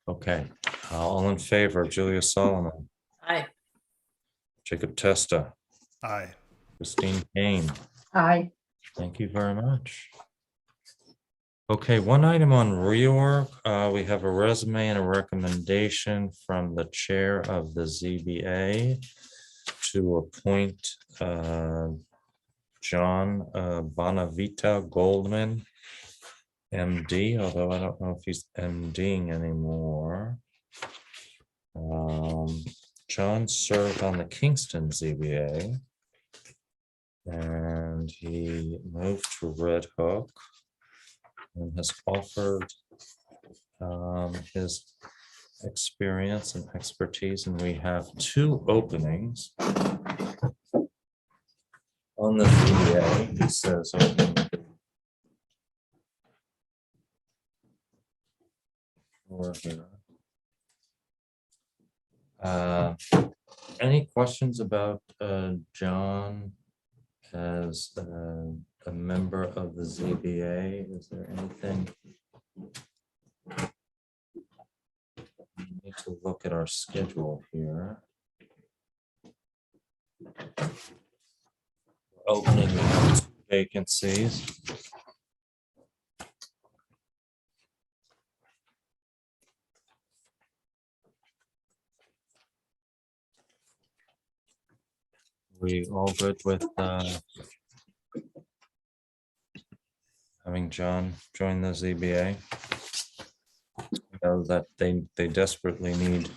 okay, all in favor, Julia Solomon. Aye. Jacob Testa. Aye. Christine Kane. Aye. Thank you very much. Okay, one item on reorg. We have a resume and a recommendation from the chair of the ZBA to appoint John Bonavita Goldman, MD, although I don't know if he's MDing anymore. John served on the Kingston ZBA, and he moved to Red Hook and has offered his experience and expertise. And we have 2 openings on the ZBA. He says, any questions about John as a member of the ZBA? Is there anything? We need to look at our schedule here. opening vacancies. We all good with having John join the ZBA? I know that they desperately need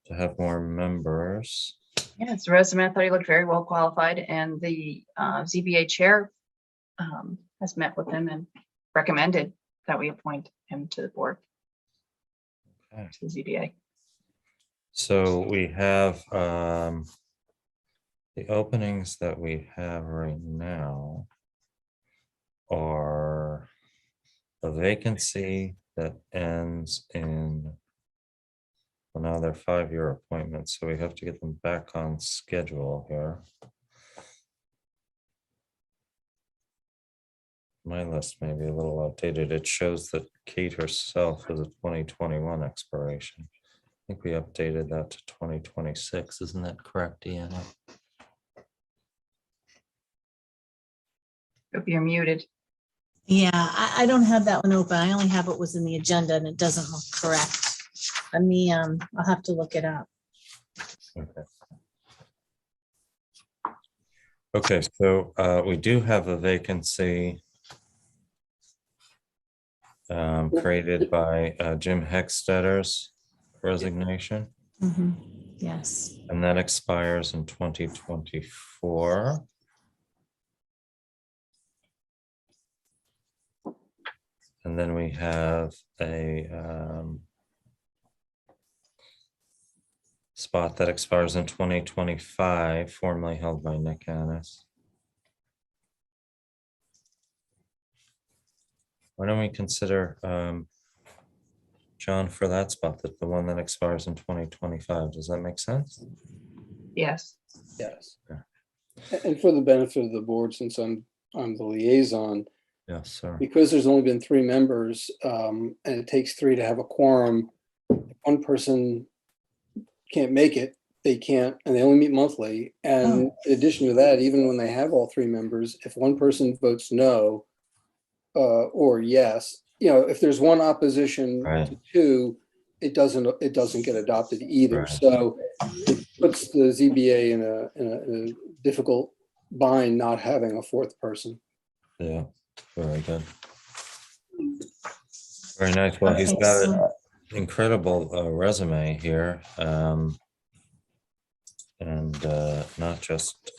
to have more members. Yeah, his resume, I thought he looked very well qualified, and the ZBA chair has met with him and recommended that we appoint him to the board, Okay. to the ZBA. So we have the openings that we have right now are a vacancy that ends in, well, now they're 5-year appointments, so we have to get them back on schedule here. My list may be a little outdated. It shows that Kate herself is a 2021 expiration. I think we updated that to 2026. Isn't that correct, Deanna? Hope you're muted. Yeah, I don't have that one open. I only have what was in the agenda and it doesn't look correct. Let me, I'll have to look it up. Okay. Okay, so we do have a vacancy created by Jim Hexstetter's resignation, Mhm. Yes. and that expires in 2024. And then we have a spot that expires in 2025, formerly held by Nick Annis. Why don't we consider John for that spot, that the one that expires in 2025? Does that make sense? Yes. Yes. Okay. And for the benefit of the board, since I'm the liaison, Yes, sir. because there's only been 3 members, and it takes 3 to have a quorum, if one person can't make it, they can't, and they only meet monthly. And in addition to that, even when they have all 3 members, if one person votes no, or yes, if there's one opposition Right. to 2, it doesn't get adopted either. Right. So it puts the ZBA in a difficult bind not having a 4th person. Yeah, very good. Very nice. Well, he's Okay, got so- an incredible resume here. And not just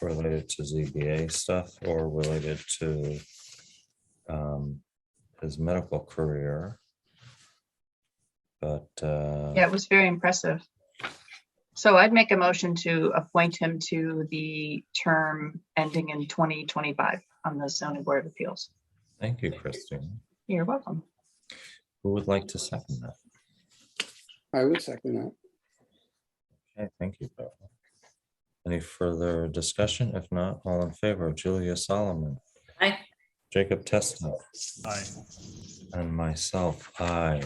related to ZBA stuff or related to his medical career. But Yeah, it was very impressive. So I'd make a motion to appoint him to the term ending in 2025 on the zoning board of appeals. thank you, Christine. You're welcome. Who would like to second that? I would second that. Okay, thank you, Bill. Any further discussion? If not, all in favor, Julia Solomon. Aye. Jacob Testa. Aye. And myself, aye.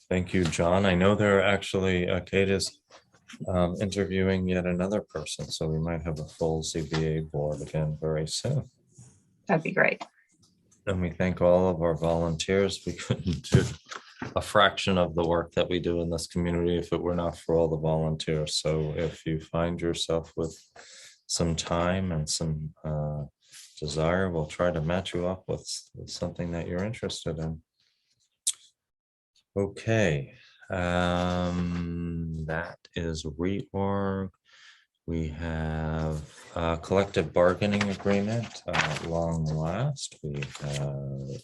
Thank you, John. I know there are actually, Kate is interviewing yet another person, so we might have a full ZBA board again very soon. That'd be great. And we thank all of our volunteers. We couldn't do a fraction of the work that we do in this community if it were not for all the volunteers. So if you find yourself with some time and some desire, we'll try to match you up with something that you're interested in. Okay, that is reorg. We have a collective bargaining agreement at long last. We have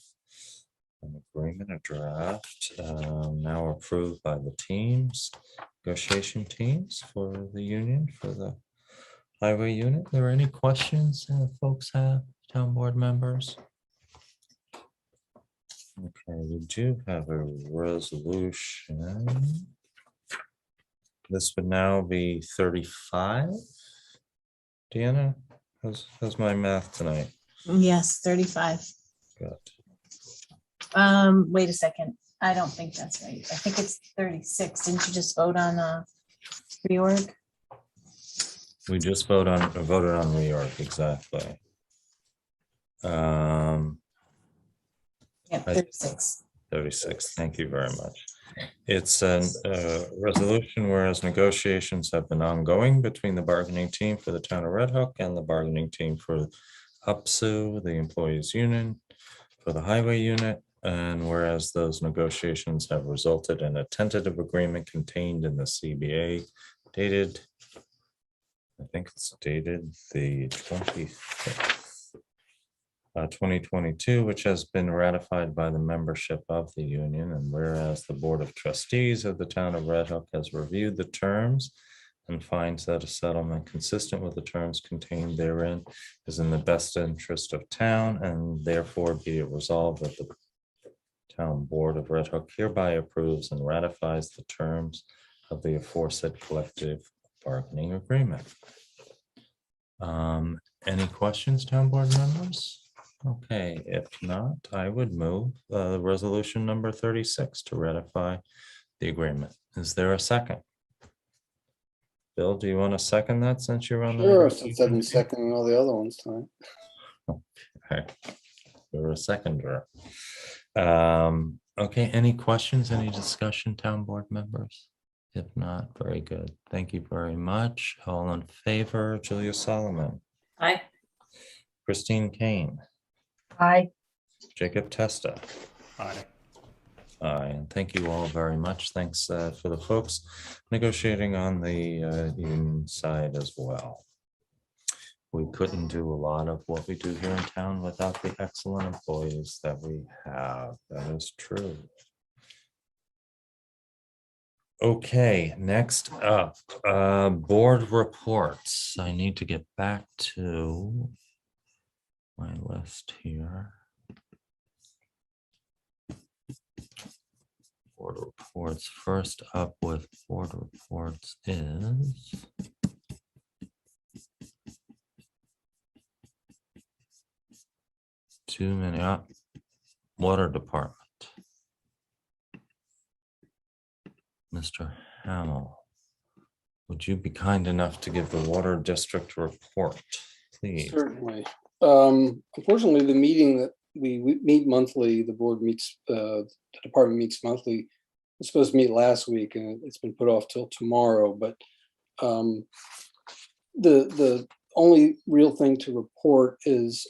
an agreement, a draft, now approved by the teams, negotiation teams for the union, for the highway unit. Are there any questions folks have, town board members? Okay, we do have a resolution. This would now be 35. Deanna, how's my math tonight? Yes, 35. Good. Wait a second. I don't think that's right. I think it's 36. Didn't you just vote on reorg? We just voted on reorg, exactly. Yeah, I- 36. 36, thank you very much. It's a resolution whereas negotiations have been ongoing between the bargaining team for the town of Red Hook and the bargaining team for UPSU, the employees union, for the highway unit. And whereas those negotiations have resulted in a tentative agreement contained in the CBA dated, I think it's dated the 25th. 2022, which has been ratified by the membership of the union, and whereas the Board of Trustees of the town of Red Hook has reviewed the terms and finds that a settlement consistent with the terms contained therein is in the best interest of town, and therefore be it resolved that the town board of Red Hook hereby approves and ratifies the terms of the aforesaid collective bargaining agreement. Any questions, town board members? Okay, if not, I would move resolution number 36 to ratify the agreement. Is there a second? Bill, do you want to second that since you're on the? Sure, since I've been negotiation team? seconding all the other ones tonight. Okay, you're a seconder. Okay, any questions, any discussion, town board members? If not, very good. Thank you very much. All in favor, Julia Solomon, Aye. Christine Kane, Aye. Jacob Testa. Aye. Aye, and thank you all very much. Thanks for the folks negotiating on the union side as well. We couldn't do a lot of what we do here in town without the excellent employees that we have. That is true. Okay, next up, board reports. I need to get back to my list here. Board reports. First up with board reports is too many. Water department. Mr. Hamel, would you be kind enough to give the water district report, please? Certainly. Unfortunately, the meeting that we meet monthly, the board meets, the department meets monthly, was supposed to meet last week and it's been put off till tomorrow, but the only real thing to report is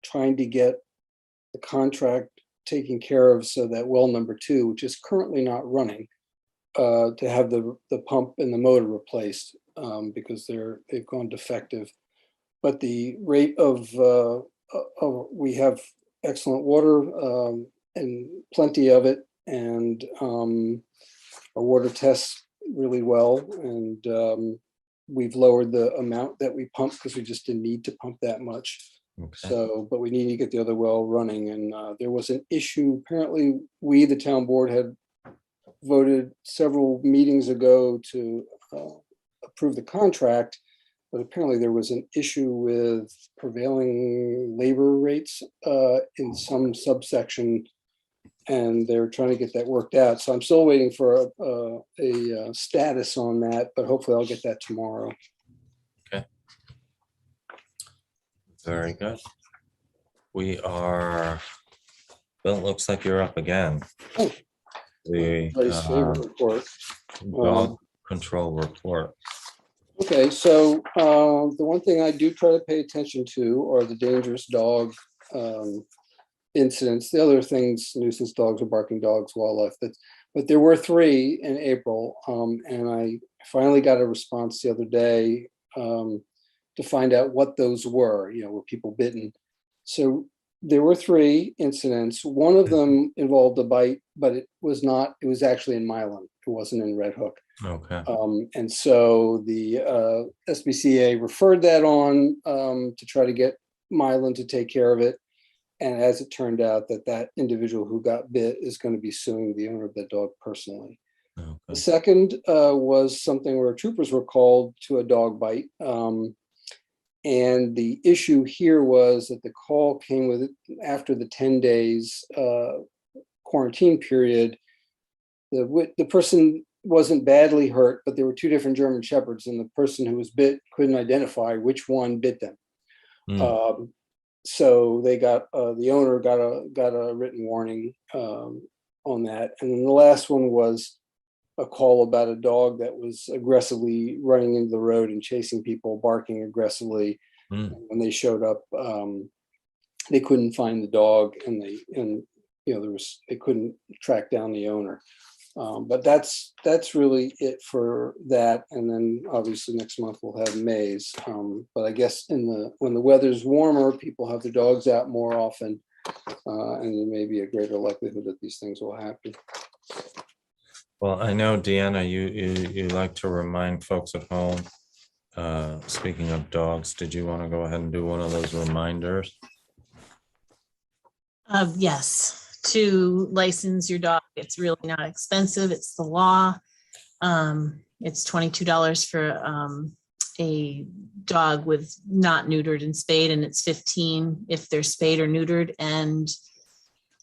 trying to get the contract taken care of so that well number 2, which is currently not running, to have the pump and the motor replaced because they've gone defective. But the rate of we have excellent water and plenty of it, and our water tests really well, and we've lowered the amount that we pump because we just didn't need to pump that much. Okay. So, but we need to get the other well running, and there was an issue. Apparently, we, the town board, had voted several meetings ago to approve the contract, but apparently there was an issue with prevailing labor rates in some subsection, and they're trying to get that worked out. So I'm still waiting for a status on that, but hopefully I'll get that tomorrow. Very good. We are, Bill, it looks like you're up again. Oh. The Everybody's favorite report. dog control report. Okay, so the one thing I do try to pay attention to are the dangerous dog incidents. The other things, nuisance dogs or barking dogs, wildlife, but there were 3 in April, and I finally got a response the other day to find out what those were, were people bitten. So there were 3 incidents. One of them involved a bite, but it was actually in Milan. It wasn't in Red Hook. Okay. And so the SBCA referred that on to try to get Milan to take care of it. And as it turned out, that individual who got bit is going to be suing the owner of the dog personally. The Okay. second was something where troopers were called to a dog bite. And the issue here was that the call came with it after the 10 days quarantine period. The person wasn't badly hurt, but there were two different German Shepherds, and the person who was bit couldn't identify which one bit them. So they got the owner got a written warning on that, and then the last one was a call about a dog that was aggressively running into the road and chasing people, barking aggressively. When they showed up, they couldn't find the dog, and they couldn't track down the owner. But that's really it for that. And then obviously next month we'll have maize. But I guess when the weather's warmer, people have their dogs out more often, and there may be a greater likelihood that these things will happen. Well, I know, Deanna, you like to remind folks at home, speaking of dogs, did you want to go ahead and do one of those reminders? Yes, to license your dog, it's really not expensive. It's the law. It's $22 for a dog with not neutered and spayed, and it's $15 if they're spayed or neutered. And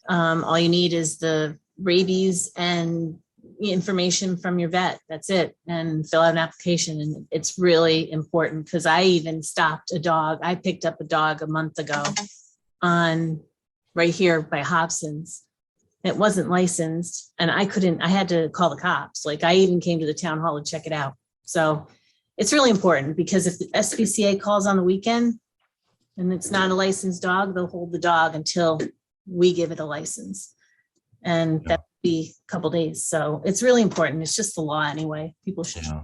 all you need is the rabies and information from your vet. That's it. And fill out an application. And it's really important because I even stopped a dog. I picked up a dog a month ago right here by Hobson's. It wasn't licensed, and I had to call the cops. Like, I even came to the town hall to check it out. So it's really important, because if the SPCA calls on the weekend and it's not a licensed dog, they'll hold the dog until we give it a license. And that would be a couple days. So it's really important. It's just the law anyway. People should. Yeah.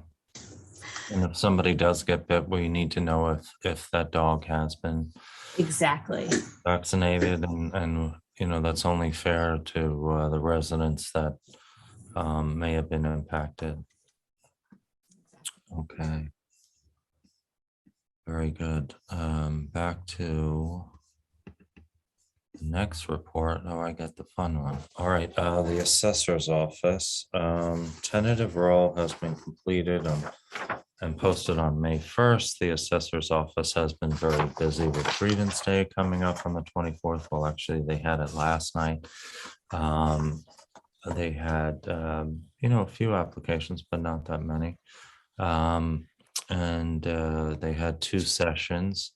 And if somebody does get bit, we need to know if that dog has been Exactly. vaccinated, and that's only fair to the residents that may have been impacted. Okay. Very good. Back to the next report. Oh, I got the fun one. All right. The assessor's office. Tentative roll has been completed and posted on May 1st. The assessor's office has been very busy with grievance day coming up on the 24th. Well, actually, they had it last night. They had, a few applications, but not that many. And they had 2 sessions.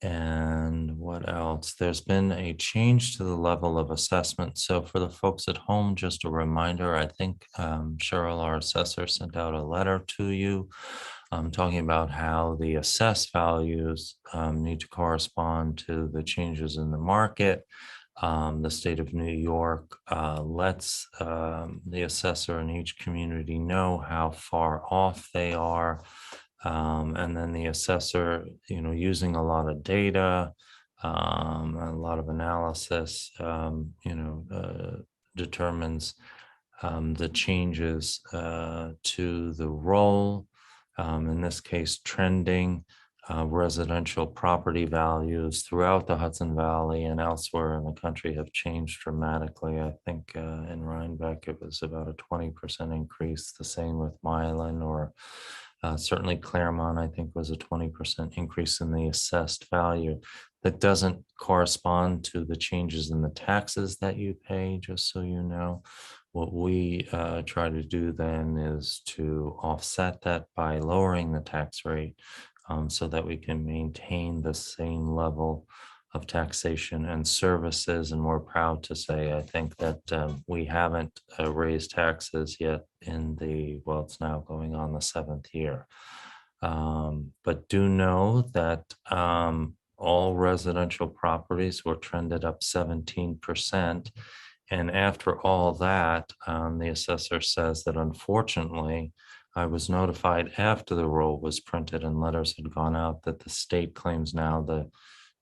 And what else? There's been a change to the level of assessment. So for the folks at home, just a reminder, I think Cheryl, our assessor, sent out a letter to you talking about how the assessed values need to correspond to the changes in the market. The state of New York lets the assessor in each community know how far off they are. And then the assessor, using a lot of data, a lot of analysis, determines the changes to the role, in this case, trending residential property values throughout the Hudson Valley and elsewhere in the country have changed dramatically. I think in Rhinebeck, it was about a 20% increase, the same with Milan, or certainly Claremont, I think, was a 20% increase in the assessed value. That doesn't correspond to the changes in the taxes that you pay, just so you know. What we try to do then is to offset that by lowering the tax rate so that we can maintain the same level of taxation and services. And we're proud to say, I think, that we haven't raised taxes yet it's now going on the 7th year. But do know that all residential properties were trended up 17%. And after all that, the assessor says that unfortunately, I was notified after the roll was printed and letters had gone out that the state claims now the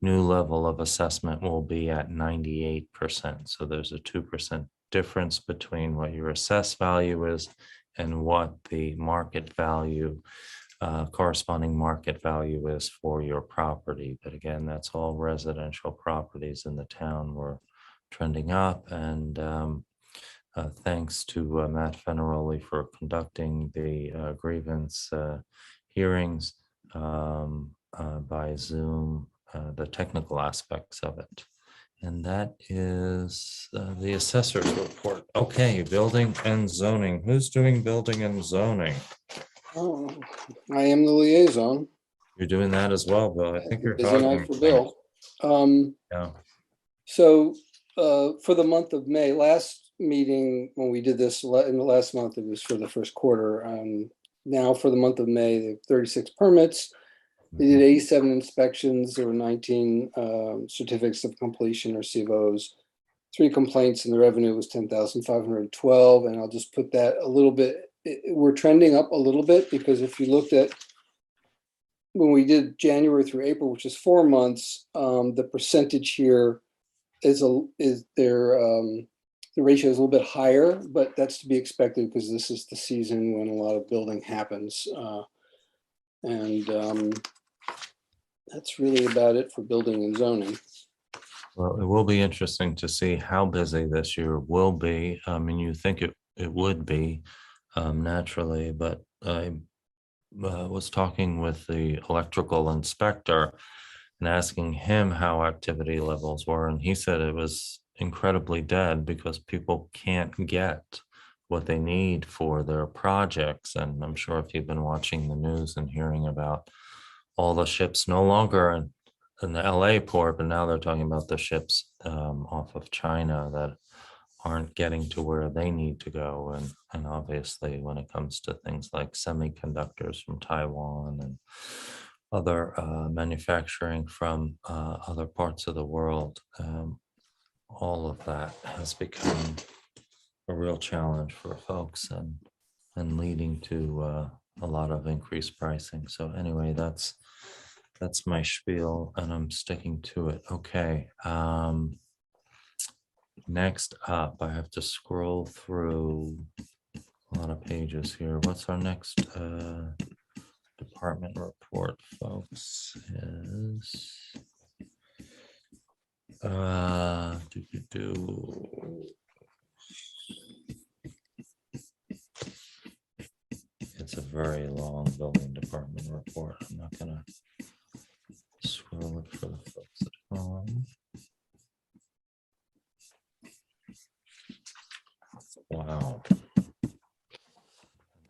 new level of assessment will be at 98%. So there's a 2% difference between what your assessed value is and what the market value, corresponding market value is for your property. But again, that's all residential properties in the town were trending up. And thanks to Matt Fenaroli for conducting the grievance hearings by Zoom, the technical aspects of it. And that is the assessor's report. Okay, building and zoning. Who's doing building and zoning? Oh, I am the liaison. You're doing that as well, Bill. I think you're Busy night hogging for things. Bill. Yeah. So for the month of May, last meeting, when we did this in the last month, it was for the first quarter. Now for the month of May, the 36 permits. They did 87 inspections. There were 19 certificates of completion or CVOs, 3 complaints, and the revenue was 10,512. And I'll just put that a little bit. We're trending up a little bit because if you looked at when we did January through April, which is 4 months, the percentage here the ratio is a little bit higher, but that's to be expected because this is the season when a lot of building happens. That's really about it for building and zoning. Well, it will be interesting to see how busy this year will be. I mean, you think it would be naturally, but I was talking with the electrical inspector and asking him how activity levels were, and he said it was incredibly dead because people can't get what they need for their projects. And I'm sure if you've been watching the news and hearing about all the ships no longer in the LA port, but now they're talking about the ships off of China that aren't getting to where they need to go. And obviously when it comes to things like semiconductors from Taiwan and other manufacturing from other parts of the world, all of that has become a real challenge for folks and leading to a lot of increased pricing. So anyway, that's my spiel and I'm sticking to it. Okay. Next up, I have to scroll through a lot of pages here. What's our next department report, folks? Is it's a very long building department report. I'm not gonna scroll it for the folks at home. Wow.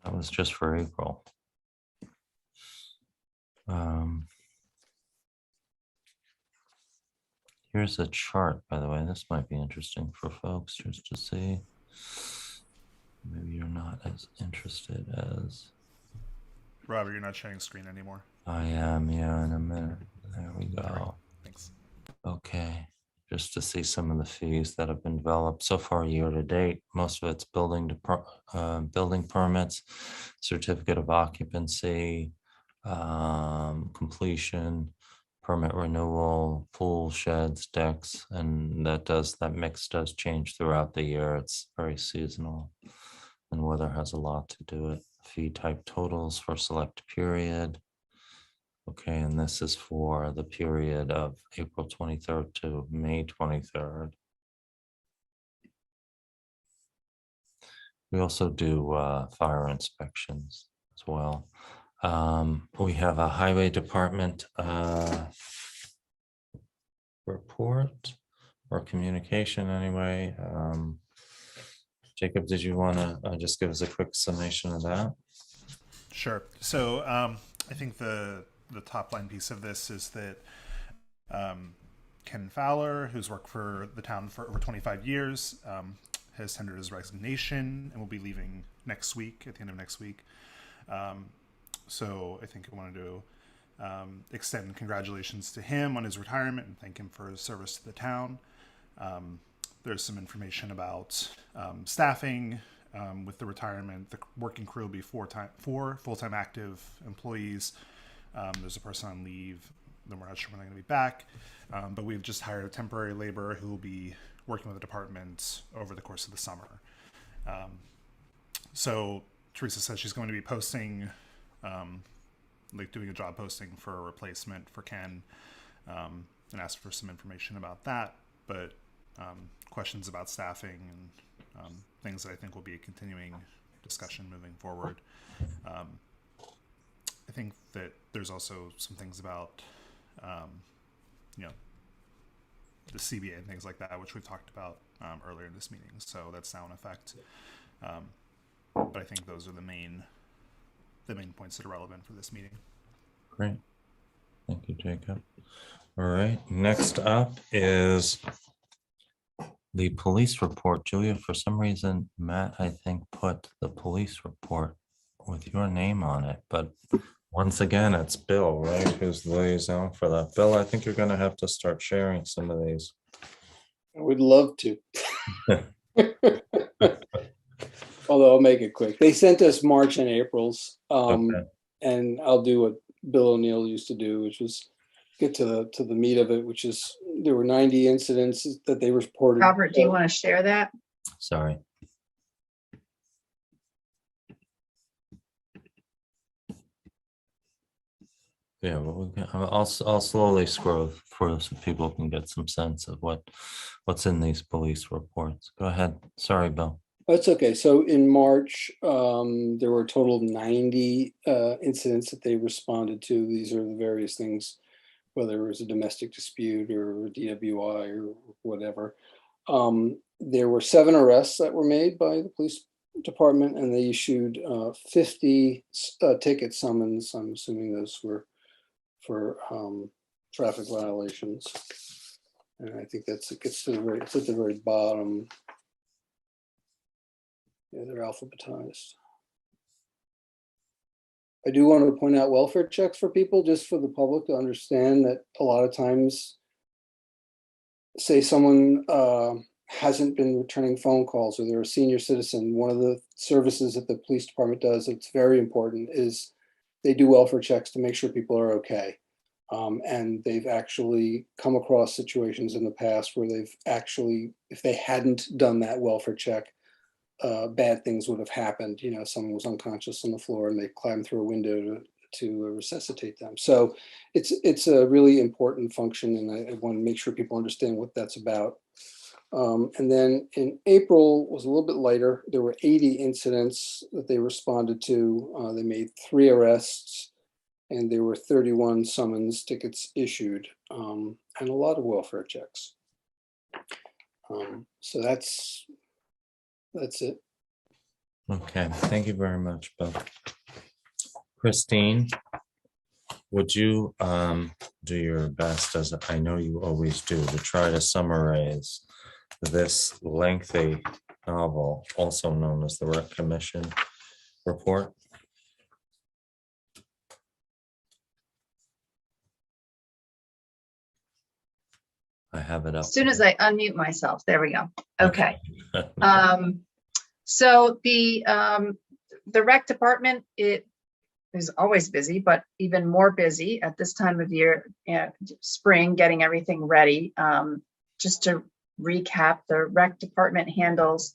That was just for April. Here's a chart, by the way. This might be interesting for folks just to see. Maybe you're not as interested as Robert, you're not sharing screen anymore. I am. Yeah, in a minute. There we All right, go. thanks. Okay. Just to see some of the fees that have been developed so far year to date. Most of it's building permits, certificate of occupancy, completion, permit renewal, pool, sheds, decks, and that mix does change throughout the year. It's very seasonal, and weather has a lot to do with it. Fee type totals for select period. Okay, and this is for the period of April 23rd to May 23rd. We also do fire inspections as well. We have a highway department report or communication anyway. Jacob, did you want to just give us a quick summation of that? Sure. So I think the top line piece of this is that Ken Fowler, who's worked for the town for over 25 years, has tendered his resignation and will be leaving next week, at the end of next week. So I think I wanted to extend congratulations to him on his retirement and thank him for his service to the town. There's some information about staffing with the retirement. The working crew will be four full-time active employees. There's a person on leave. Then we're not sure when they're going to be back. But we've just hired a temporary laborer who will be working with the department over the course of the summer. So Teresa says she's going to be posting, doing a job posting for a replacement for Ken, and asked for some information about that. But questions about staffing and things that I think will be a continuing discussion moving forward. I think that there's also some things about, the CBA and things like that, which we've talked about earlier in this meeting. So that's now in effect. But I think those are the main points that are relevant for this meeting. Great. Thank you, Jacob. All right, next up is the police report. Julia, for some reason, Matt, I think, put the police report with your name on it, but once again, it's Bill, right, who's the liaison for that. Bill, I think you're gonna have to start sharing some of these. I would love to. Although I'll make it quick. They sent us March and April's, Okay. and I'll do what Bill O'Neill used to do, which was get to the meat of it, which is there were 90 incidents that they reported. Robert, do you want to share that? Sorry. Yeah, well, I'll slowly scroll through so people can get some sense of what's in these police reports. Go ahead. Sorry, Bill. That's okay. So in March, there were a total of 90 incidents that they responded to. These are the various things, whether it was a domestic dispute or a DWI or whatever. There were 7 arrests that were made by the police department, and they issued 50 ticket summons. I'm assuming those were for traffic violations. And I think it gets to it's at the very bottom. Yeah, they're alphabetized. I do want to point out welfare checks for people, just for the public to understand that a lot of times, say someone hasn't been returning phone calls or they're a senior citizen, one of the services that the police department does that's very important is they do welfare checks to make sure people are okay. And they've actually come across situations in the past where they've actually, if they hadn't done that welfare check, bad things would have happened. You know, someone was unconscious on the floor and they climbed through a window to resuscitate them. So it's a really important function, and I want to make sure people understand what that's about. And then in April was a little bit lighter. There were 80 incidents that they responded to. They made 3 arrests, and there were 31 summons tickets issued, and a lot of welfare checks. So that's it. Okay, thank you very much, Bill. Christine, would you do your best, as I know you always do, to try to summarize this lengthy novel, also known as the Rec Commission report? I have it up. As soon as I unmute myself, there we go. Okay. So the rec department, it is always busy, but even more busy at this time of year, spring, getting everything ready. Just to recap, the rec department handles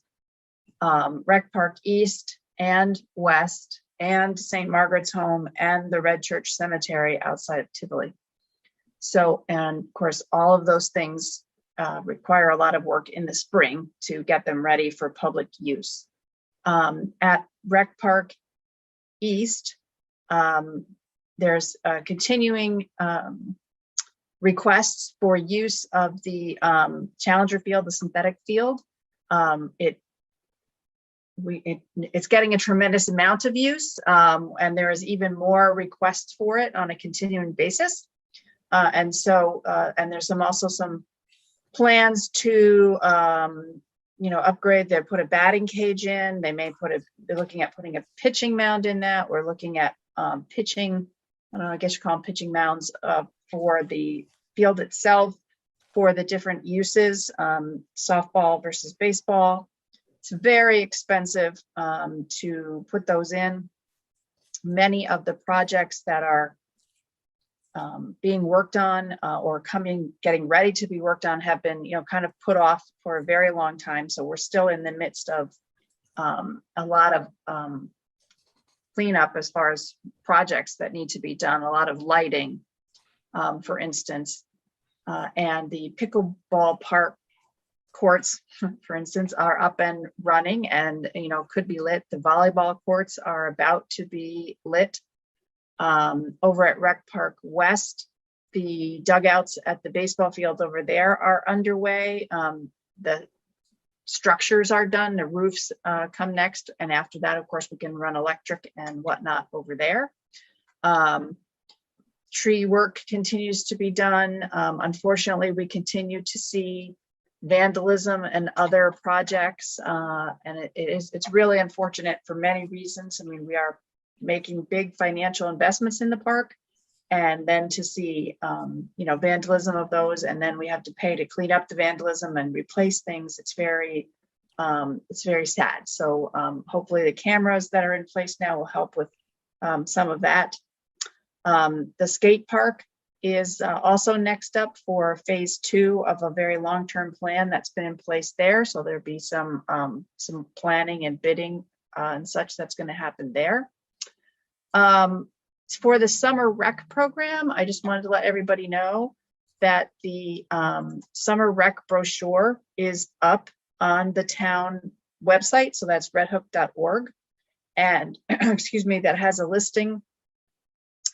Rec Park East and West and St. Margaret's Home and the Red Church Cemetery outside of Tivoli. So, and of course, all of those things require a lot of work in the spring to get them ready for public use. At Rec Park East, there's continuing requests for use of the Challenger Field, the synthetic field. It's getting a tremendous amount of use, and there is even more requests for it on a continuing basis. And there's also some plans to, upgrade. They put a batting cage in. They're looking at putting a pitching mound in that. We're looking at pitching. I don't know. I guess you call them pitching mounds for the field itself, for the different uses, softball versus baseball. It's very expensive to put those in. Many of the projects that are being worked on or getting ready to be worked on have been, kind of put off for a very long time. So we're still in the midst of a lot of cleanup as far as projects that need to be done, a lot of lighting, for instance, and the pickleball park courts, for instance, are up and running and, could be lit. The volleyball courts are about to be lit. Over at Rec Park West, The dugouts at the baseball field over there are underway. The structures are done, the roofs come next. And after that, of course, we can run electric and whatnot over there. Tree work continues to be done. Unfortunately, we continue to see vandalism and other projects. And it's really unfortunate for many reasons. I mean, we are making big financial investments in the park. And then to see, vandalism of those, and then we have to pay to clean up the vandalism and replace things. It's very sad. So hopefully the cameras that are in place now will help with some of that. The skate park is also next up for phase 2 of a very long-term plan that's been in place there. So there'll be some planning and bidding and such that's going to happen there. For the summer rec program, I just wanted to let everybody know that the summer rec brochure is up on the town website. So that's redhook.org. And excuse me, that has a listing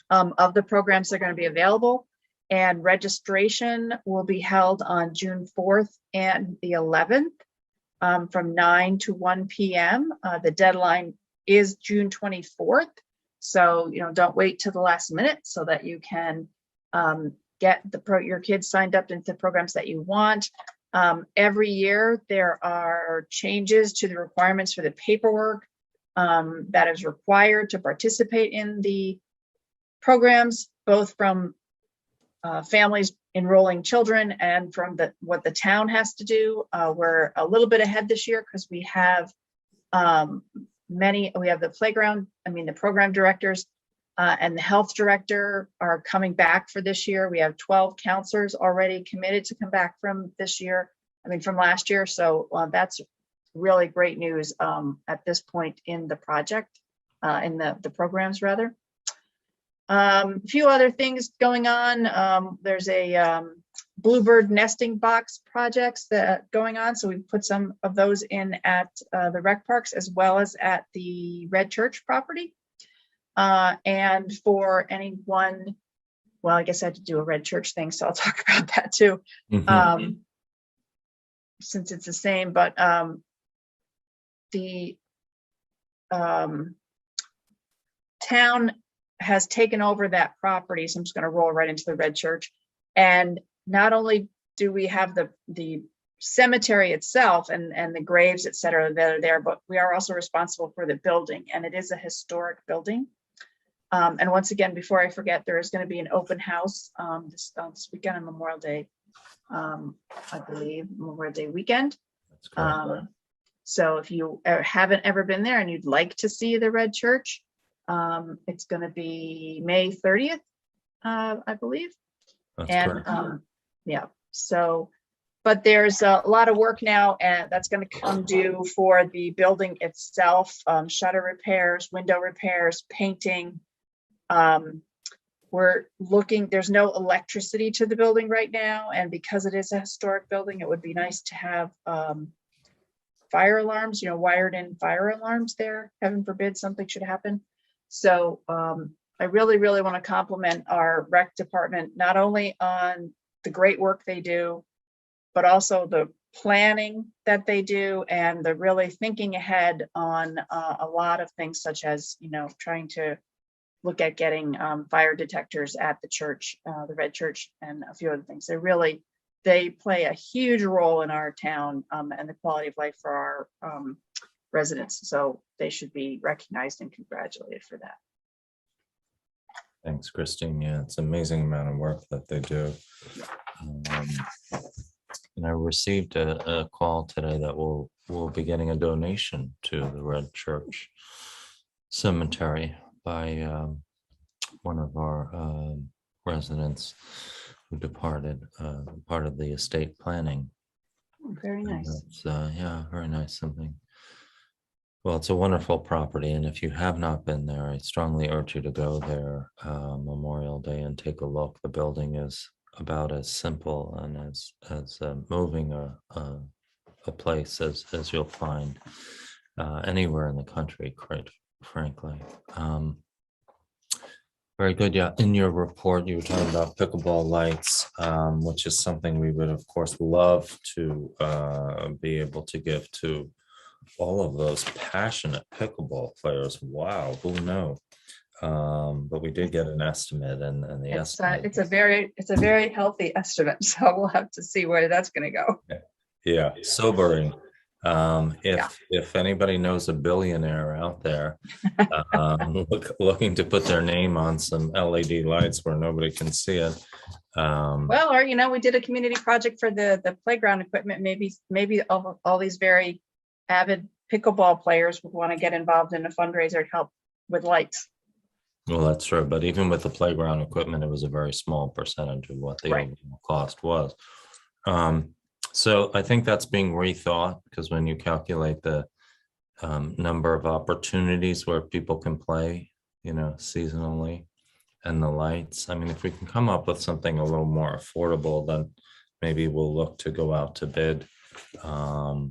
of the programs that are going to be available. And registration will be held on June 4th and the 11th from 9 to 1 p.m. The deadline is June 24th. So, don't wait till the last minute so that you can get your kids signed up into the programs that you want. Every year, there are changes to the requirements for the paperwork that is required to participate in the programs, both from families enrolling children and from what the town has to do. We're a little bit ahead this year because we have the program directors and the health director are coming back for this year. We have 12 counselors already committed to come back from last year. So that's really great news at this point in the project, in the programs rather. A few other things going on. There's a bluebird nesting box projects that going on. So we put some of those in at the rec parks as well as at the Red Church property. And for anyone, well, I guess I had to do a Red Church thing, so I'll talk about that too. Since it's the same, but the town has taken over that property. So I'm just going to roll right into the Red Church. And not only do we have the cemetery itself and the graves, et cetera, that are there, but we are also responsible for the building, and it is a historic building. And once again, before I forget, there is going to be an open house this weekend on Memorial Day, I believe, Memorial Day weekend. That's correct. So if you haven't ever been there and you'd like to see the Red Church, it's going to be May 30th, I believe. That's And correct. so, but there's a lot of work now, and that's going to come due for the building itself, shutter repairs, window repairs, painting. We're looking, there's no electricity to the building right now, and because it is a historic building, it would be nice to have fire alarms, wired in fire alarms there. Heaven forbid something should happen. So I really, really want to compliment our rec department, not only on the great work they do, but also the planning that they do and the really thinking ahead on a lot of things, such as, trying to look at getting fire detectors at the church, the Red Church, and a few other things. They play a huge role in our town and the quality of life for our residents. So they should be recognized and congratulated for that. Thanks, Christine. Yeah, it's an amazing amount of work that they do. And I received a call today that we'll be getting a donation to the Red Church Cemetery by one of our residents who departed, part of the estate planning. Very And nice. that's, yeah, very nice. Well, it's a wonderful property, and if you have not been there, I strongly urge you to go there Memorial Day and take a look. The building is about as simple and as moving a place as you'll find anywhere in the country, quite frankly. Very good. Yeah, in your report, you were talking about pickleball lights, which is something we would, of course, love to be able to give to all of those passionate pickleball players. Wow, who knew? But we did get an estimate, and the estimate. It's a very healthy estimate, so we'll have to see where that's gonna go. Yeah, sobering. Yeah. If anybody knows a billionaire out there looking to put their name on some LED lights where nobody can see it. Well, or, we did a community project for the playground equipment. Maybe all these very avid pickleball players would want to get involved in a fundraiser to help with lights. Well, that's true, but even with the playground equipment, it was a very small percentage of what the Right. overall cost was. So I think that's being rethought, because when you calculate the number of opportunities where people can play, seasonally, and the lights, I mean, if we can come up with something a little more affordable, then maybe we'll look to go out to bid a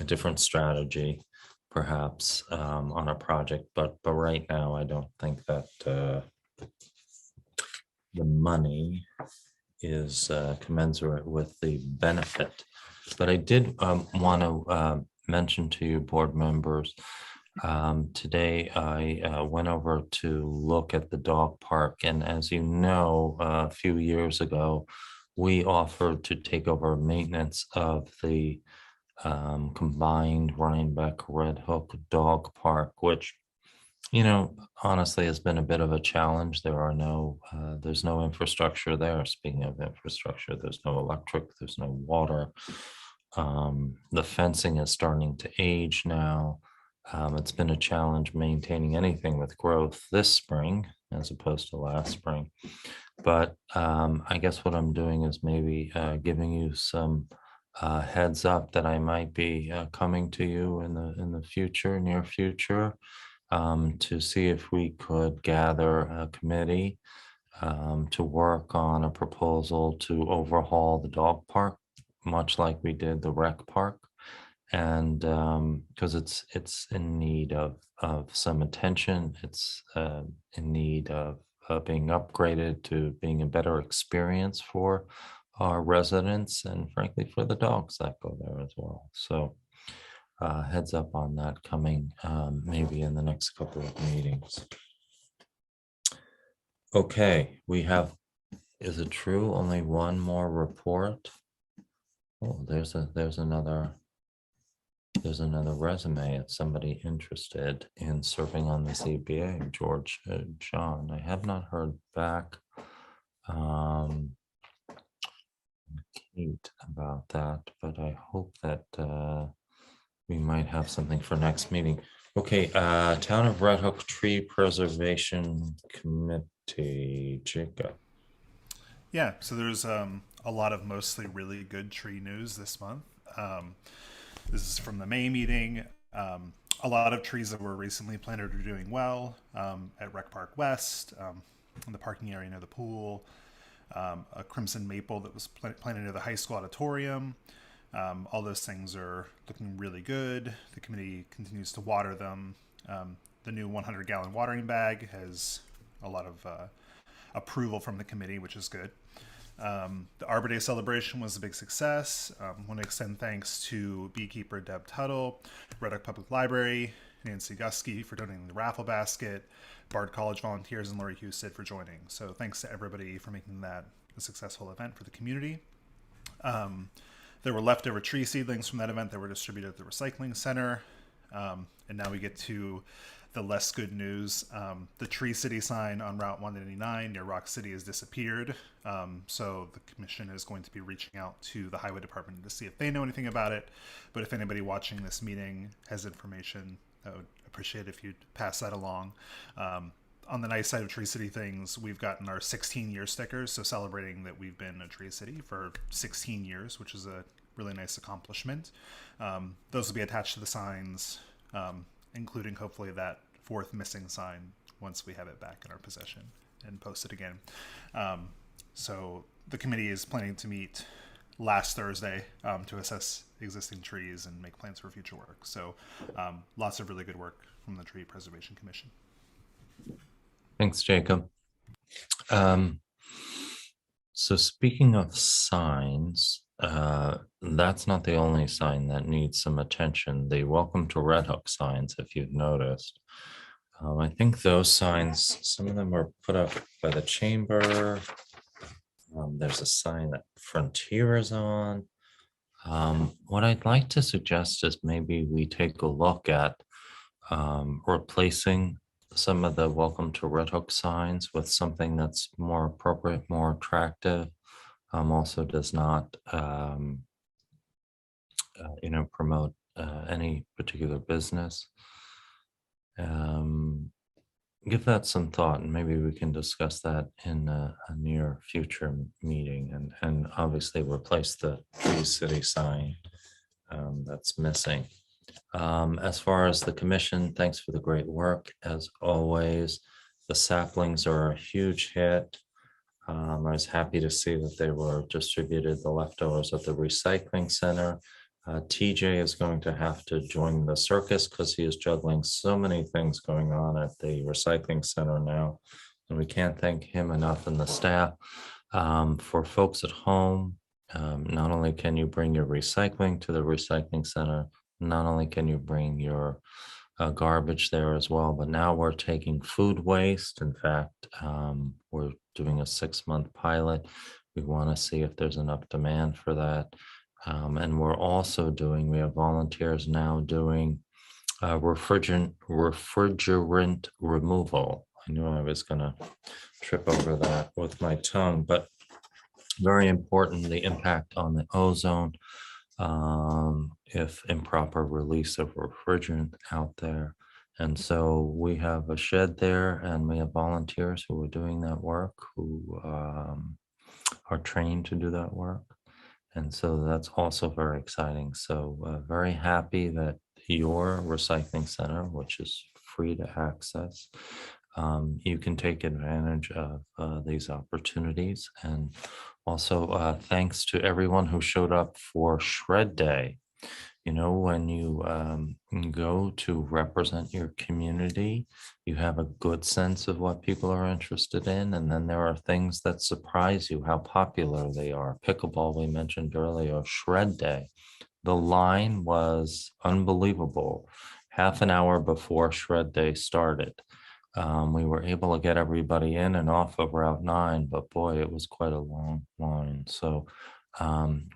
different strategy, perhaps, on a project. But right now, I don't think that the money is commensurate with the benefit. But I did want to mention to you, board members, today I went over to look at the dog park, and as you know, a few years ago, we offered to take over maintenance of the combined Rhinebeck Red Hook Dog Park, which, honestly has been a bit of a challenge. There's no infrastructure there. Speaking of infrastructure, there's no electric, there's no water. The fencing is starting to age now. It's been a challenge maintaining anything with growth this spring as opposed to last spring. But I guess what I'm doing is maybe giving you some heads up that I might be coming to you in the future, near future, to see if we could gather a committee to work on a proposal to overhaul the dog park, much like we did the rec park. And because it's in need of some attention, it's in need of being upgraded to being a better experience for our residents, and frankly for the dogs that go there as well. So heads up on that coming maybe in the next couple of meetings. Okay, we have, is it true, only one more report? Oh, there's another resume. It's somebody interested in serving on the ZBA, George John. I have not heard back Kate about that, but I hope that we might have something for next meeting. Okay, Town of Red Hook Tree Preservation Committee, Jacob. Yeah, so there's a lot of mostly really good tree news this month. This is from the May meeting. A lot of trees that were recently planted are doing well at Rec Park West, in the parking area near the pool. A crimson maple that was planted near the high school auditorium. All those things are looking really good. The committee continues to water them. The new 100-gallon watering bag has a lot of approval from the committee, which is good. The Arbor Day celebration was a big success. I want to extend thanks to beekeeper Deb Tuttle, Red Hook Public Library, Nancy Gusky for donating the raffle basket, Bard College volunteers, and Lori Husted for joining. So thanks to everybody for making that a successful event for the community. There were leftover tree seedlings from that event that were distributed at the recycling center. And now we get to the less good news. The Tree City sign on Route 189 near Rock City has disappeared. So the commission is going to be reaching out to the highway department to see if they know anything about it. But if anybody watching this meeting has information, I would appreciate if you'd pass that along. On the nice side of Tree City things, we've gotten our 16-year stickers, so celebrating that we've been a Tree City for 16 years, which is a really nice accomplishment. Those will be attached to the signs, including hopefully that fourth missing sign once we have it back in our possession and post it again. So the committee is planning to meet last Thursday to assess existing trees and make plans for future work. So lots of really good work from the Tree Preservation Commission. Thanks, Jacob. So speaking of signs, that's not the only sign that needs some attention. The Welcome to Red Hook signs, if you've noticed. I think those signs, some of them were put up by the chamber. There's a sign that Frontier is on. What I'd like to suggest is maybe we take a look at replacing some of the Welcome to Red Hook signs with something that's more appropriate, more attractive. Also does not, promote any particular business. Give that some thought, and maybe we can discuss that in a near future meeting, and obviously replace the Trees City sign that's missing. As far as the commission, thanks for the great work. As always, the saplings are a huge hit. I was happy to see that they were distributed, the leftovers at the recycling center. TJ is going to have to join the circus because he is juggling so many things going on at the recycling center now. And we can't thank him enough and the staff. For folks at home, not only can you bring your recycling to the recycling center, not only can you bring your garbage there as well, but now we're taking food waste. In fact, we're doing a 6-month pilot. We want to see if there's enough demand for that. And we're also doing, we have volunteers now doing refrigerant removal. I knew I was going to trip over that with my tongue, but very important, the impact on the ozone. If improper release of refrigerant out there. And so we have a shed there, and we have volunteers who are doing that work, who are trained to do that work. And so that's also very exciting. So very happy that your recycling center, which is free to access, you can take advantage of these opportunities. And also thanks to everyone who showed up for Shred Day. You know, when you go to represent your community, you have a good sense of what people are interested in. And then there are things that surprise you, how popular they are. Pickleball, we mentioned earlier, Shred Day. The line was unbelievable. Half an hour before Shred Day started. We were able to get everybody in and off of Route 9, but boy, it was quite a long line. So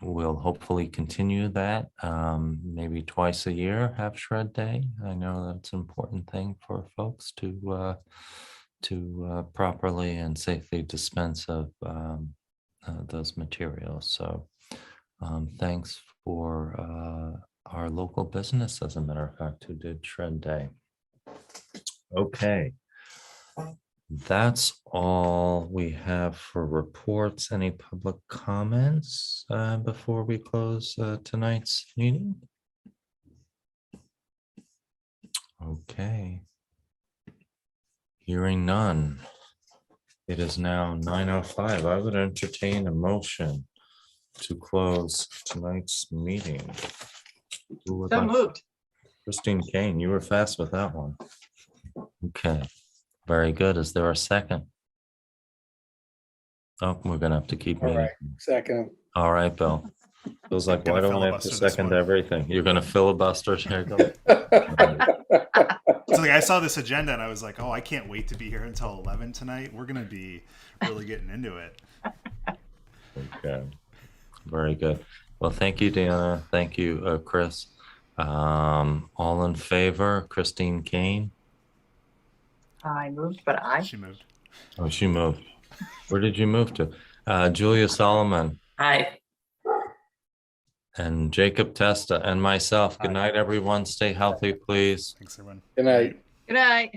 we'll hopefully continue that, maybe twice a year, have Shred Day. I know that's an important thing for folks to properly and safely dispense of those materials. So thanks for our local business, as a matter of fact, who did Shred Day. Okay. That's all we have for reports. Any public comments before we close tonight's meeting? Okay. Hearing none. It is now 9:05. I would entertain a motion to close tonight's meeting. Who would So like- moved. Christine Kane, you were fast with that one. Okay. Very good. Is there a second? Oh, we're gonna have to keep All meeting. right, second. All right, Bill. Feels like, Gonna why don't I have to filibuster this second one. everything? You're gonna filibuster? Here you go. So like, I saw this agenda and I was like, oh, I can't wait to be here until 11 tonight. We're going to be really getting into it. Okay. Very good. Well, thank you, Deanna. Thank you, Chris. All in favor, Christine Kane? I moved, but I. She moved. Oh, she moved. Where did you move to? Julia Solomon Aye. and Jacob Testa and myself. Good Aye. night, everyone. Stay healthy, please. Thanks, everyone. Good night. Good night.